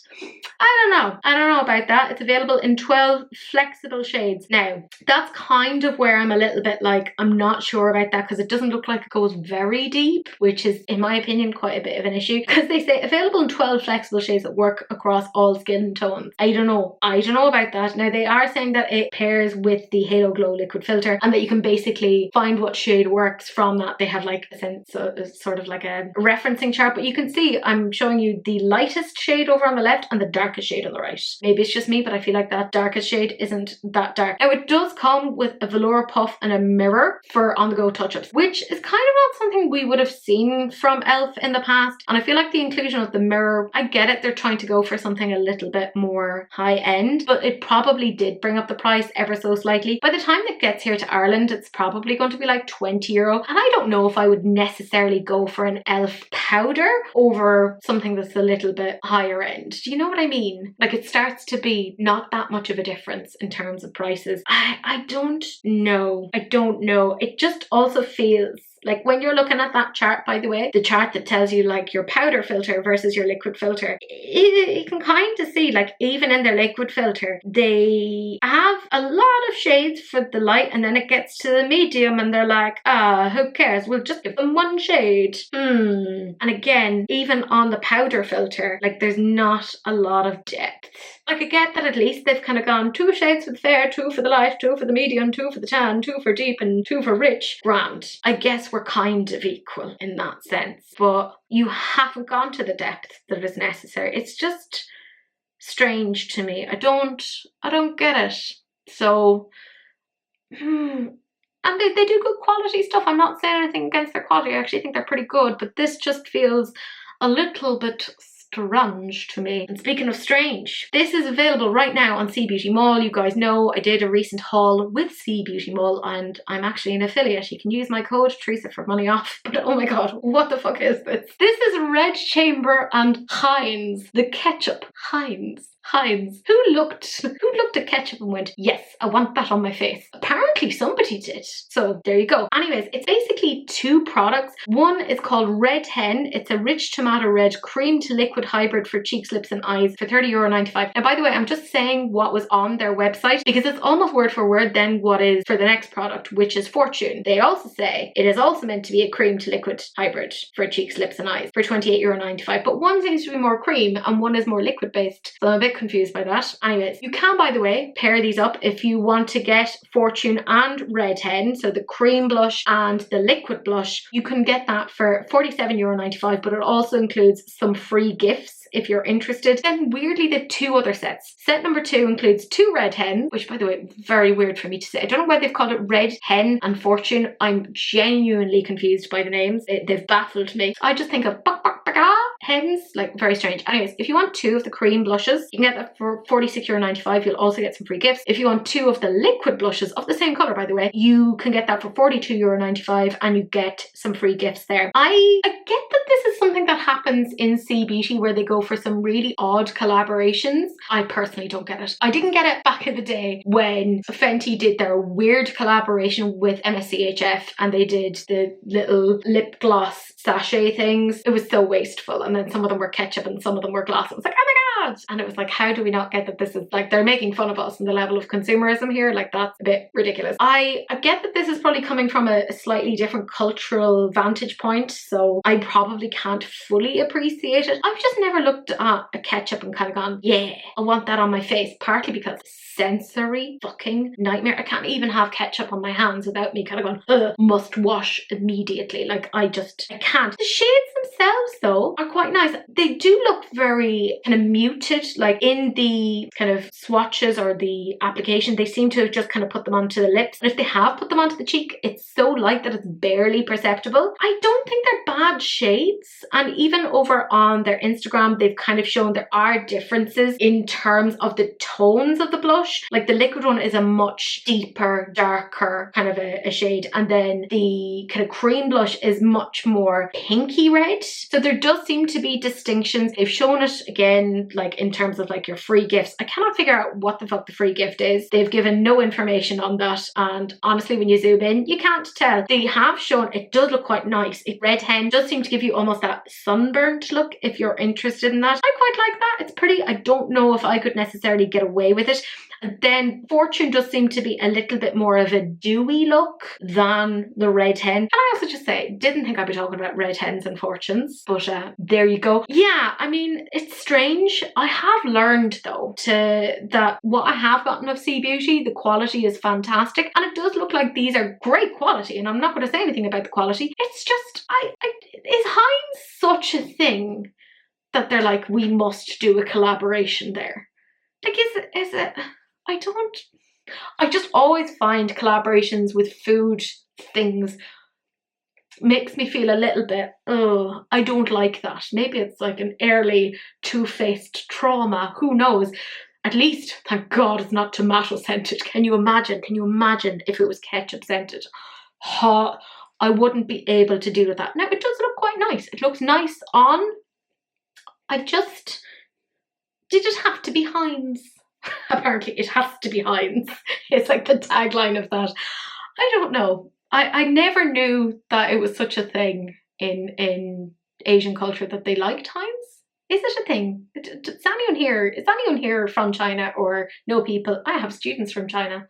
I don't know about that. It's available in 12 flexible shades. Now, that's kind of where I'm a little bit like, I'm not sure about that, because it doesn't look like it goes very deep, which is, in my opinion, quite a bit of an issue, because they say available in 12 flexible shades that work across all skin tones. I don't know about that. Now, they are saying that it pairs with the Halo Glow liquid filter, and that you can basically find what shade works from that. They have like a sense, sort of like a referencing chart, but you can see I'm showing you the lightest shade over on the left and the darkest shade on the right. Maybe it's just me, but I feel like that darkest shade isn't that dark. Now, it does come with a velour puff and a mirror for on-the-go touch-ups, which is kind of not something we would have seen from ELF in the past. And I feel like the inclusion of the mirror, I get it, they're trying to go for something a little bit more high-end, but it probably did bring up the price ever so slightly. By the time it gets here to Ireland, it's probably going to be like €20. And I don't know if I would necessarily go for an ELF powder over something that's a little bit higher end. Do you know what I mean? Like, it starts to be not that much of a difference in terms of prices. I don't know. It just also feels like, when you're looking at that chart, by the way, the chart that tells you like your powder filter versus your liquid filter, you can kind of see, like, even in their liquid filter, they have a lot of shades for the light, and then it gets to the medium and they're like, who cares? We'll just give them one shade. And again, even on the powder filter, like, there's not a lot of depth. Like, I get that at least they've kind of gone 2 shades for the fair, 2 for the light, 2 for the medium, 2 for the tan, 2 for deep, and 2 for rich. Grand. I guess we're kind of equal in that sense, but you haven't gone to the depth that is necessary. It's just strange to me. I don't get it. So, and they do good quality stuff. I'm not saying anything against their quality. I actually think they're pretty good, but this just feels a little bit strange to me. And speaking of strange, this is available right now on C Beauty Mall. You guys know I did a recent haul with C Beauty Mall, and I'm actually an affiliate. You can use my code Teresa for money off. But oh my god, what the fuck is this? This is Red Chamber and Heinz, the ketchup. Heinz. Who looked at ketchup and went, yes, I want that on my face? Apparently somebody did. So there you go. Anyways, it's basically 2 products. One is called Red Hen. It's a rich tomato red cream to liquid hybrid for cheeks, lips and eyes for €30.95. Now, by the way, I'm just saying what was on their website, because it's almost word for word then what is for the next product, which is Fortune. They also say it is also meant to be a cream to liquid hybrid for cheeks, lips and eyes for €28.95. But one seems to be more cream and one is more liquid based. So I'm a bit confused by that. Anyways, you can, by the way, pair these up if you want to get Fortune and Red Hen, so the cream blush and the liquid blush. You can get that for €47.95, but it also includes some free gifts if you're interested. Then weirdly, they have 2 other sets. Set number 2 includes 2 Red Hen, which, by the way, very weird for me to say. I don't know why they've called it Red Hen and Fortune. I'm genuinely confused by the names. They've baffled me. I just think of hens, like, very strange. Anyways, if you want 2 of the cream blushes, you can get that for €46.95. You'll also get some free gifts. If you want 2 of the liquid blushes of the same colour, by the way, you can get that for €42.95 and you get some free gifts there. I get that this is something that happens in C Beauty where they go for some really odd collaborations. I personally don't get it. I didn't get it back in the day when Fenty did their weird collaboration with MSCHF and they did the little lip gloss sachet things. It was so wasteful, and then some of them were ketchup and some of them were gloss. It was like, oh my god! And it was like, how do we not get that this is, like, they're making fun of us and the level of consumerism here? Like, that's a bit ridiculous. I get that this is probably coming from a slightly different cultural vantage point, so I probably can't fully appreciate it. I've just never looked at a ketchup and kind of gone, yeah, I want that on my face, partly because sensory fucking nightmare. I can't even have ketchup on my hands without me kind of going, ugh, must wash immediately. Like, I can't. The shades themselves though are quite nice. They do look very kind of muted, like in the kind of swatches or the application, they seem to have just kind of put them onto the lips. And if they have put them onto the cheek, it's so light that it's barely perceptible. I don't think they're bad shades. and even over on their Instagram, they've kind of shown there are differences in terms of the tones of the blush. Like the liquid one is a much deeper, darker kind of a shade, and then the kind of cream blush is much more pinky red. So there does seem to be distinctions. They've shown it again, like in terms of like your free gifts. I cannot figure out what the fuck the free gift is. They've given no information on that, and honestly when you zoom in you can't tell. They have shown it does look quite nice. Red Hen does seem to give you almost that sunburnt look if you're interested in that. I quite like that. It's pretty. I don't know if I could necessarily get away with it. And then Fortune does seem to be a little bit more of a dewy look than the Red Hen. And I also just say, didn't think I'd be talking about Red Hens and Fortunes, but there you go. Yeah, I mean, it's strange. I have learned though that what I have gotten of C Beauty, the quality is fantastic, and it does look like these are great quality, and I'm not going to say anything about the quality. It's just, is Heinz such a thing that they're like, we must do a collaboration there? Like, is it? I just always find collaborations with food things makes me feel a little bit, oh, I don't like that. Maybe it's like an early two-faced trauma, who knows? At least, thank God, it's not tomato scented. Can you imagine if it was ketchup scented? I wouldn't be able to deal with that. Now, it does look quite nice. It looks nice on. Did it have to be Heinz? Apparently it has to be Heinz. It's like the tagline of that. I don't know. I never knew that it was such a thing in Asian culture that they liked Heinz. Is it a thing? Is anyone here from China or know people? I have students from China.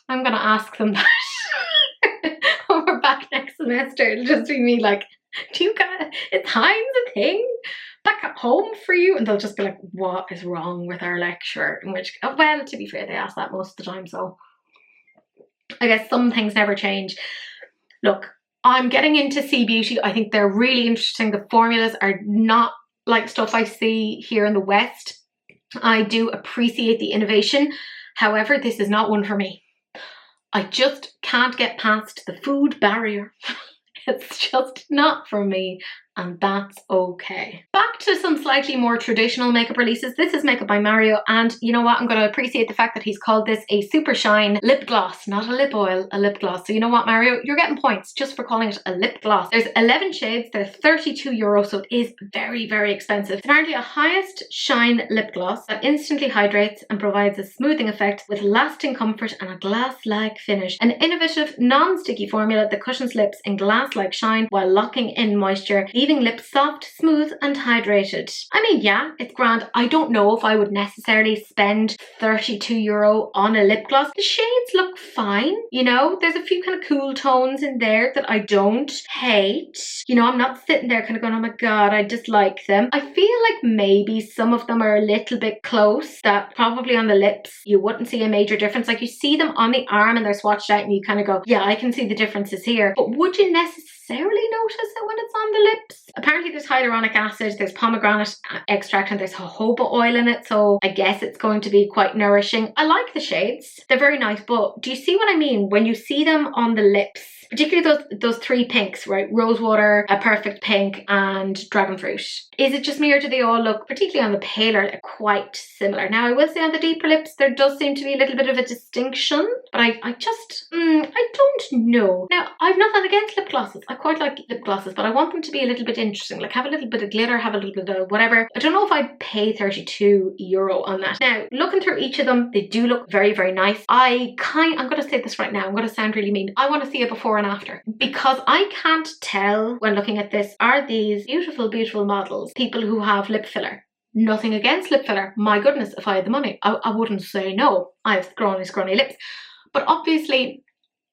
I'm gonna ask them that when we're back next semester. It'll just be me like, is Heinz a thing back at home for you? And they'll just be like, what is wrong with our lecturer? In which, well, to be fair, they ask that most of the time, so I guess some things never change. Look, I'm getting into C Beauty. I think they're really interesting. The formulas are not like stuff I see here in the West. I do appreciate the innovation. However, this is not one for me. I just can't get past the food barrier. It's just not for me, and that's okay. Back to some slightly more traditional makeup releases. This is makeup by Mario, and you know what? I'm going to appreciate the fact that he's called this a SuperShine lip gloss, not a lip oil, a lip gloss. So you know what, Mario? You're getting points just for calling it a lip gloss. There's 11 shades. They're €32, so it is very, very expensive. It's apparently a highest shine lip gloss that instantly hydrates and provides a smoothing effect with lasting comfort and a glass-like finish. An innovative, non-sticky formula that cushions lips in glass-like shine while locking in moisture, leaving lips soft, smooth and hydrated. I mean, yeah, it's grand. I don't know if I would necessarily spend €32 on a lip gloss. The shades look fine, you know. There's a few kind of cool tones in there that I don't hate. You know, I'm not sitting there kind of going, oh my god, I dislike them. I feel like maybe some of them are a little bit close, that probably on the lips you wouldn't see a major difference. Like you see them on the arm and they're swatched out and you kind of go, yeah, I can see the differences here. But would you necessarily notice it when it's on the lips? Apparently there's hyaluronic acid, there's pomegranate extract, and there's jojoba oil in it, so I guess it's going to be quite nourishing. I like the shades, they're very nice, but do you see what I mean when you see them on the lips? Particularly those three pinks, right? Rosewater, a perfect pink, and dragon fruit. Is it just me, or do they all look, particularly on the paler, quite similar? Now I will say on the deeper lips there does seem to be a little bit of a distinction, but I don't know. Now I've nothing against lip glosses. I quite like lip glosses, but I want them to be a little bit interesting, like have a little bit of glitter, have a little bit of whatever. I don't know if I'd pay €32 on that. Now looking through each of them, they do look very, very nice. I'm going to say this right now, I'm going to sound really mean. I want to see a before and after, because I can't tell when looking at this, are these beautiful, beautiful models people who have lip filler? Nothing against lip filler. My goodness, if I had the money, I wouldn't say no. I have scrawny lips. But obviously,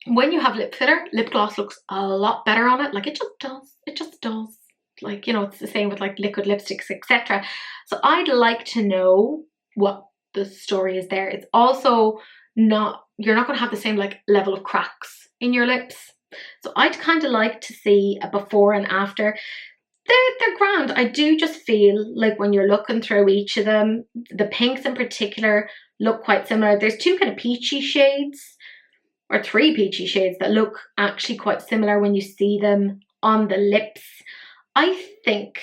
when you have lip filler, lip gloss looks a lot better on it. Like it just does. It just does. Like, you know, it's the same with like liquid lipsticks, etc. So I'd like to know what the story is there. It's also not, you're not going to have the same like level of cracks in your lips. So I'd kind of like to see a before and after. They're grand. I do just feel like when you're looking through each of them, the pinks in particular look quite similar. There's two kind of peachy shades, or three peachy shades that look actually quite similar when you see them on the lips. I think,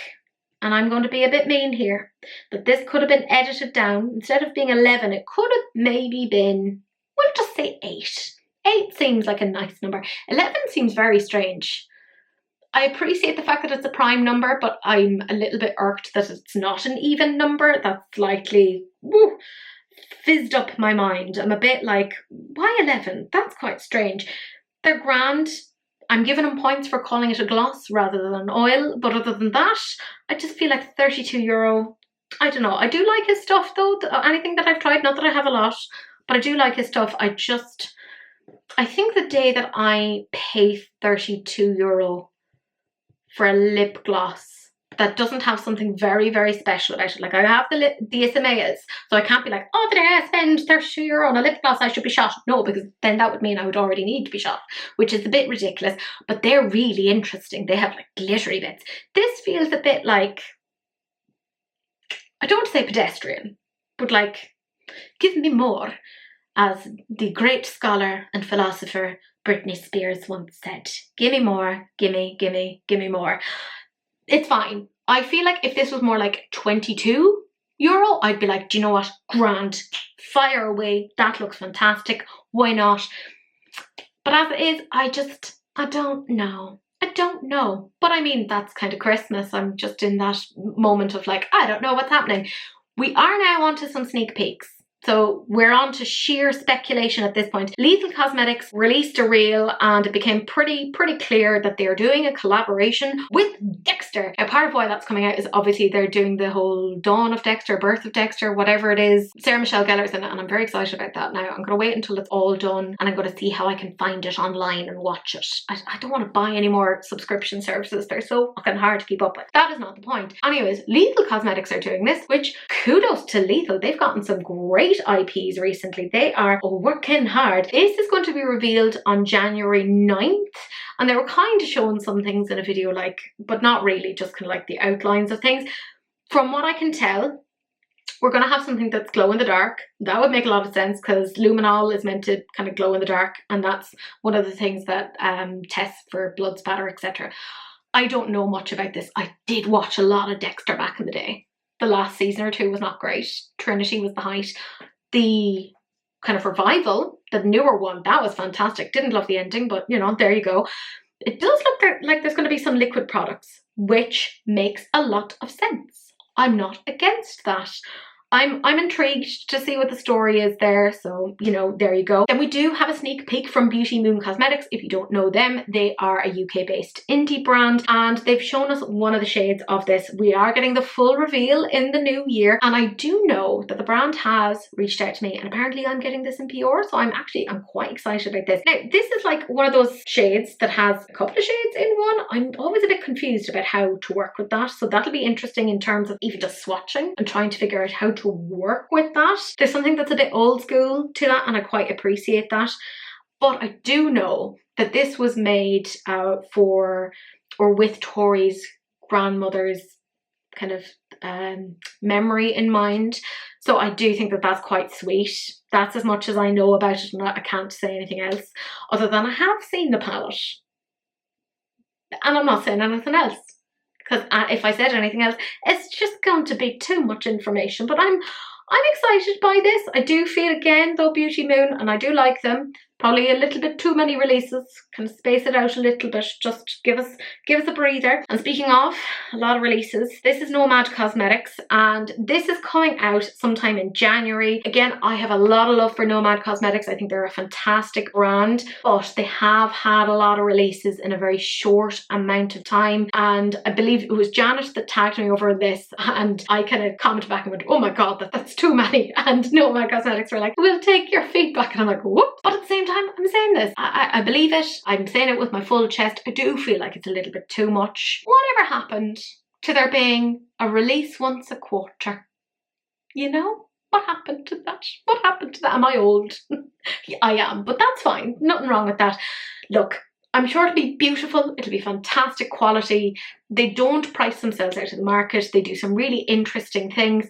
and I'm going to be a bit mean here, that this could have been edited down. Instead of being 11, it could have maybe been, we'll just say 8. 8 seems like a nice number. 11 seems very strange. I appreciate the fact that it's a prime number, but I'm a little bit irked that it's not an even number. That's slightly fizzed up my mind. I'm a bit like, why 11? That's quite strange. They're grand. I'm giving them points for calling it a gloss rather than an oil, but other than that, I just feel like €32. I don't know. I do like his stuff though. Anything that I've tried, not that I have a lot, but I do like his stuff. I think the day that I pay €32 for a lip gloss that doesn't have something very, very special about it. Like I have the Issamayas, so I can't be like, oh, the day I spend €30 on a lip gloss, I should be shot. No, because then that would mean I would already need to be shot, which is a bit ridiculous, but they're really interesting. They have like glittery bits. This feels a bit like, I don't want to say pedestrian, but like, give me more, as the great scholar and philosopher Britney Spears once said. Gimme more, gimme, gimme, gimme more. It's fine. I feel like if this was more like €22, I'd be like, do you know what? Grand. Fire away. That looks fantastic. Why not? But as it is, I don't know. I don't know. But I mean, that's kind of Christmas. I'm just in that moment of like, I don't know what's happening. We are now on to some sneak peeks. So we're on to sheer speculation at this point. Lethal Cosmetics released a reel and it became pretty clear that they're doing a collaboration with Dexter. Now part of why that's coming out is obviously they're doing the whole dawn of Dexter, birth of Dexter, whatever it is. Sarah Michelle Gellar's in it and I'm very excited about that now. I'm going to wait until it's all done and I'm going to see how I can find it online and watch it. I don't want to buy any more subscription services. They're so fucking hard to keep up with. That is not the point. Anyways, Lethal Cosmetics are doing this, which kudos to Lethal. They've gotten some great IPs recently. They are working hard. This is going to be revealed on January 9th and they were kind of showing some things in a video, like, but not really, just kind of like the outlines of things. From what I can tell, we're going to have something that's glow in the dark. That would make a lot of sense because luminol is meant to kind of glow in the dark and that's one of the things that tests for blood spatter, etc. I don't know much about this. I did watch a lot of Dexter back in the day. The last season or two was not great. Trinity was the height. The kind of revival, the newer one, that was fantastic. Didn't love the ending, but you know, there you go. It does look like there's going to be some liquid products, which makes a lot of sense. I'm not against that. I'm intrigued to see what the story is there, so you know, there you go. Then we do have a sneak peek from Beauty Moon Cosmetics. If you don't know them, they are a UK based indie brand and they've shown us one of the shades of this. We are getting the full reveal in the new year and I do know that the brand has reached out to me and apparently I'm getting this in PR, so I'm quite excited about this. Now this is like one of those shades that has a couple of shades in one. I'm always a bit confused about how to work with that, so that'll be interesting in terms of even just swatching and trying to figure out how to work with that. There's something that's a bit old school to that and I quite appreciate that, but I do know that this was made for or with Tori's grandmother's kind of memory in mind, so I do think that that's quite sweet. That's as much as I know about it and I can't say anything else other than I have seen the palette and I'm not saying anything else. Because if I said anything else, it's just going to be too much information. But I'm excited by this. I do feel, again, though, Beauty Moon, and I do like them. Probably a little bit too many releases. Kind of space it out a little bit. Just give us a breather. And speaking of a lot of releases, this is Nomad Cosmetics, and this is coming out sometime in January. Again, I have a lot of love for Nomad Cosmetics. I think they're a fantastic brand, but they have had a lot of releases in a very short amount of time. And I believe it was Janet that tagged me over this, and I kind of commented back and went, oh my god, that's too many. And Nomad Cosmetics were like, we'll take your feedback. And I'm like, whoop. But at the same time, I'm saying this, I believe it. I'm saying it with my full chest. I do feel like it's a little bit too much. Whatever happened to there being a release once a quarter? You know? What happened to that? What happened to that? Am I old? I am, but that's fine. Nothing wrong with that. Look, I'm sure it'll be beautiful. It'll be fantastic quality. They don't price themselves out of the market. They do some really interesting things.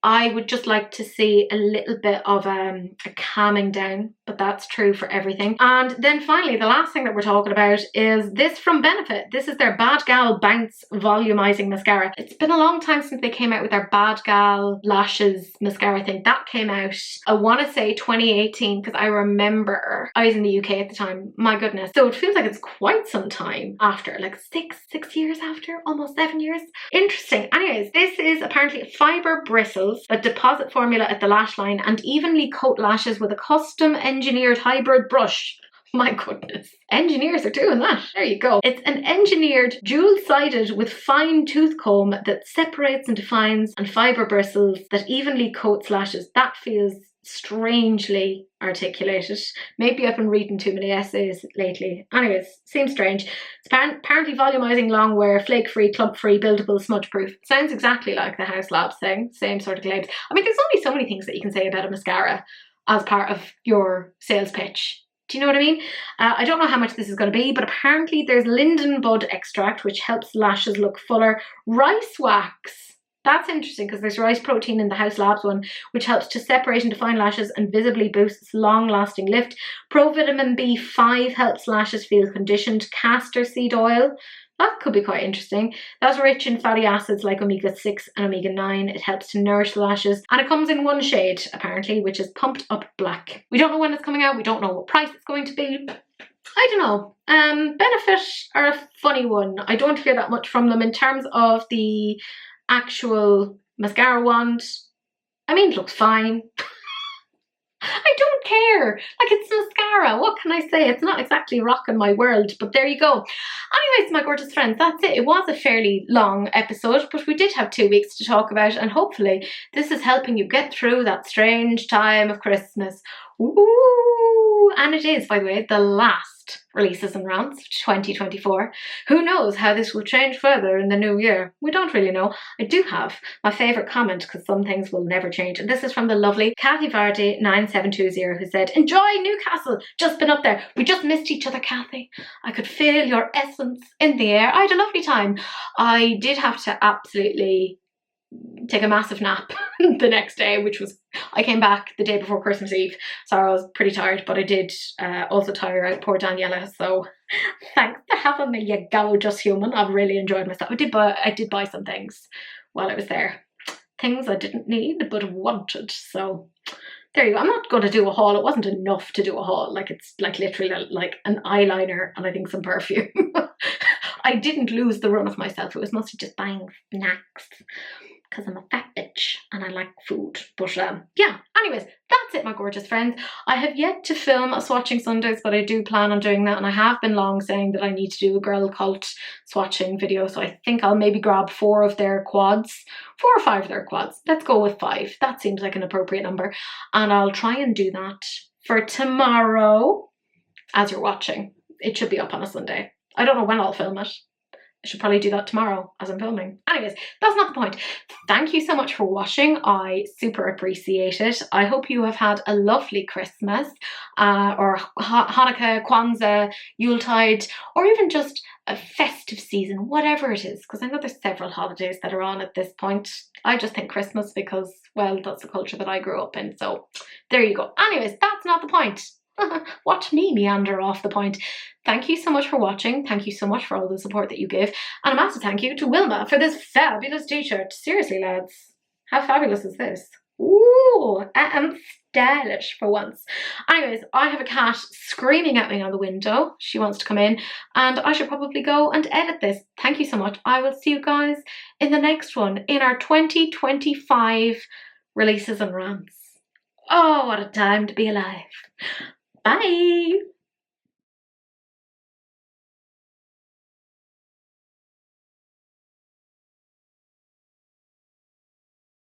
I would just like to see a little bit of a calming down, but that's true for everything. And then finally, the last thing that we're talking about is this from Benefit. This is their BadGal Bounce Volumizing Mascara. It's been a long time since they came out with their BadGal Lashes Mascara thing. That came out, I want to say 2018, because I remember I was in the UK at the time. My goodness. So it feels like it's quite some time after, like six years after, almost 7 years. Interesting. Anyways, this is apparently fiber bristles that deposit formula at the lash line and evenly coat lashes with a custom engineered hybrid brush. My goodness, engineers are doing that. There you go. It's an engineered dual-sided with fine tooth comb that separates and defines, and fiber bristles that evenly coats lashes. That feels strangely articulated. Maybe I've been reading too many essays lately. Anyways, seems strange. It's apparently volumizing, long wear, flake-free, clump-free, buildable, smudge-proof. Sounds exactly like the Haus Labs thing. Same sort of claims. I mean, there's only so many things that you can say about a mascara as part of your sales pitch. Do you know what I mean? I don't know how much this is going to be, but apparently there's linden bud extract, which helps lashes look fuller. Rice wax. That's interesting because there's rice protein in the Haus Labs one, which helps to separate and define lashes and visibly boosts long-lasting lift. Provitamin B5 helps lashes feel conditioned. Castor seed oil. That could be quite interesting. That's rich in fatty acids like omega-6 and omega-9. It helps to nourish the lashes. And it comes in one shade, apparently, which is Pumped Up Black. We don't know when it's coming out. We don't know what price it's going to be. I don't know. Benefit are a funny one. I don't hear that much from them in terms of the actual mascara wand. I mean, it looks fine. I don't care. Like, it's mascara. What can I say? It's not exactly rocking my world, but there you go. Anyways, my gorgeous friends, that's it. It was a fairly long episode, but we did have 2 weeks to talk about, and hopefully this is helping you get through that strange time of Christmas. Ooh, and it is, by the way, the last releases and rants 2024. Who knows how this will change further in the new year? We don't really know. I do have my favourite comment, because some things will never change, and this is from the lovely Kathy Vardy 9720, who said, "Enjoy Newcastle, just been up there. We just missed each other, Kathy. I could feel your essence in the air." I had a lovely time. I did have to absolutely take a massive nap the next day, which was, I came back the day before Christmas Eve, so I was pretty tired, but I did also tire out poor Daniela, so thanks for having me, you gorgeous human. I've really enjoyed myself. I did buy some things while I was there. Things I didn't need but wanted, so there you go. I'm not going to do a haul. It wasn't enough to do a haul. Like, it's like literally like an eyeliner and I think some perfume. I didn't lose the run of myself. It was mostly just buying snacks, because I'm a fat bitch and I like food. But yeah, anyways, that's it, my gorgeous friends. I have yet to film a swatching Sundays, but I do plan on doing that, and I have been long saying that I need to do a girl cult swatching video, so I think I'll maybe grab 4 of their quads, 4 or 5 of their quads. Let's go with 5. That seems like an appropriate number, and I'll try and do that for tomorrow as you're watching. It should be up on a Sunday. I don't know when I'll film it. I should probably do that tomorrow as I'm filming. Anyways, that's not the point. Thank you so much for watching. I super appreciate it. I hope you have had a lovely Christmas or Hanukkah, Kwanzaa, Yuletide, or even just a festive season, whatever it is, because I know there's several holidays that are on at this point. I just think Christmas because, well, that's the culture that I grew up in. So there you go. Anyways, that's not the point. Watch me meander off the point. Thank you so much for watching. Thank you so much for all the support that you give. And a massive thank you to Wilma for this fabulous t-shirt. Seriously, lads, how fabulous is this? Ooh, I am stylish for once. Anyways, I have a cat screaming at me on the window. She wants to come in, and I should probably go and edit this. Thank you so much. I will see you guys in the next one in our 2025 releases and rants. Oh, what a time to be alive. Bye.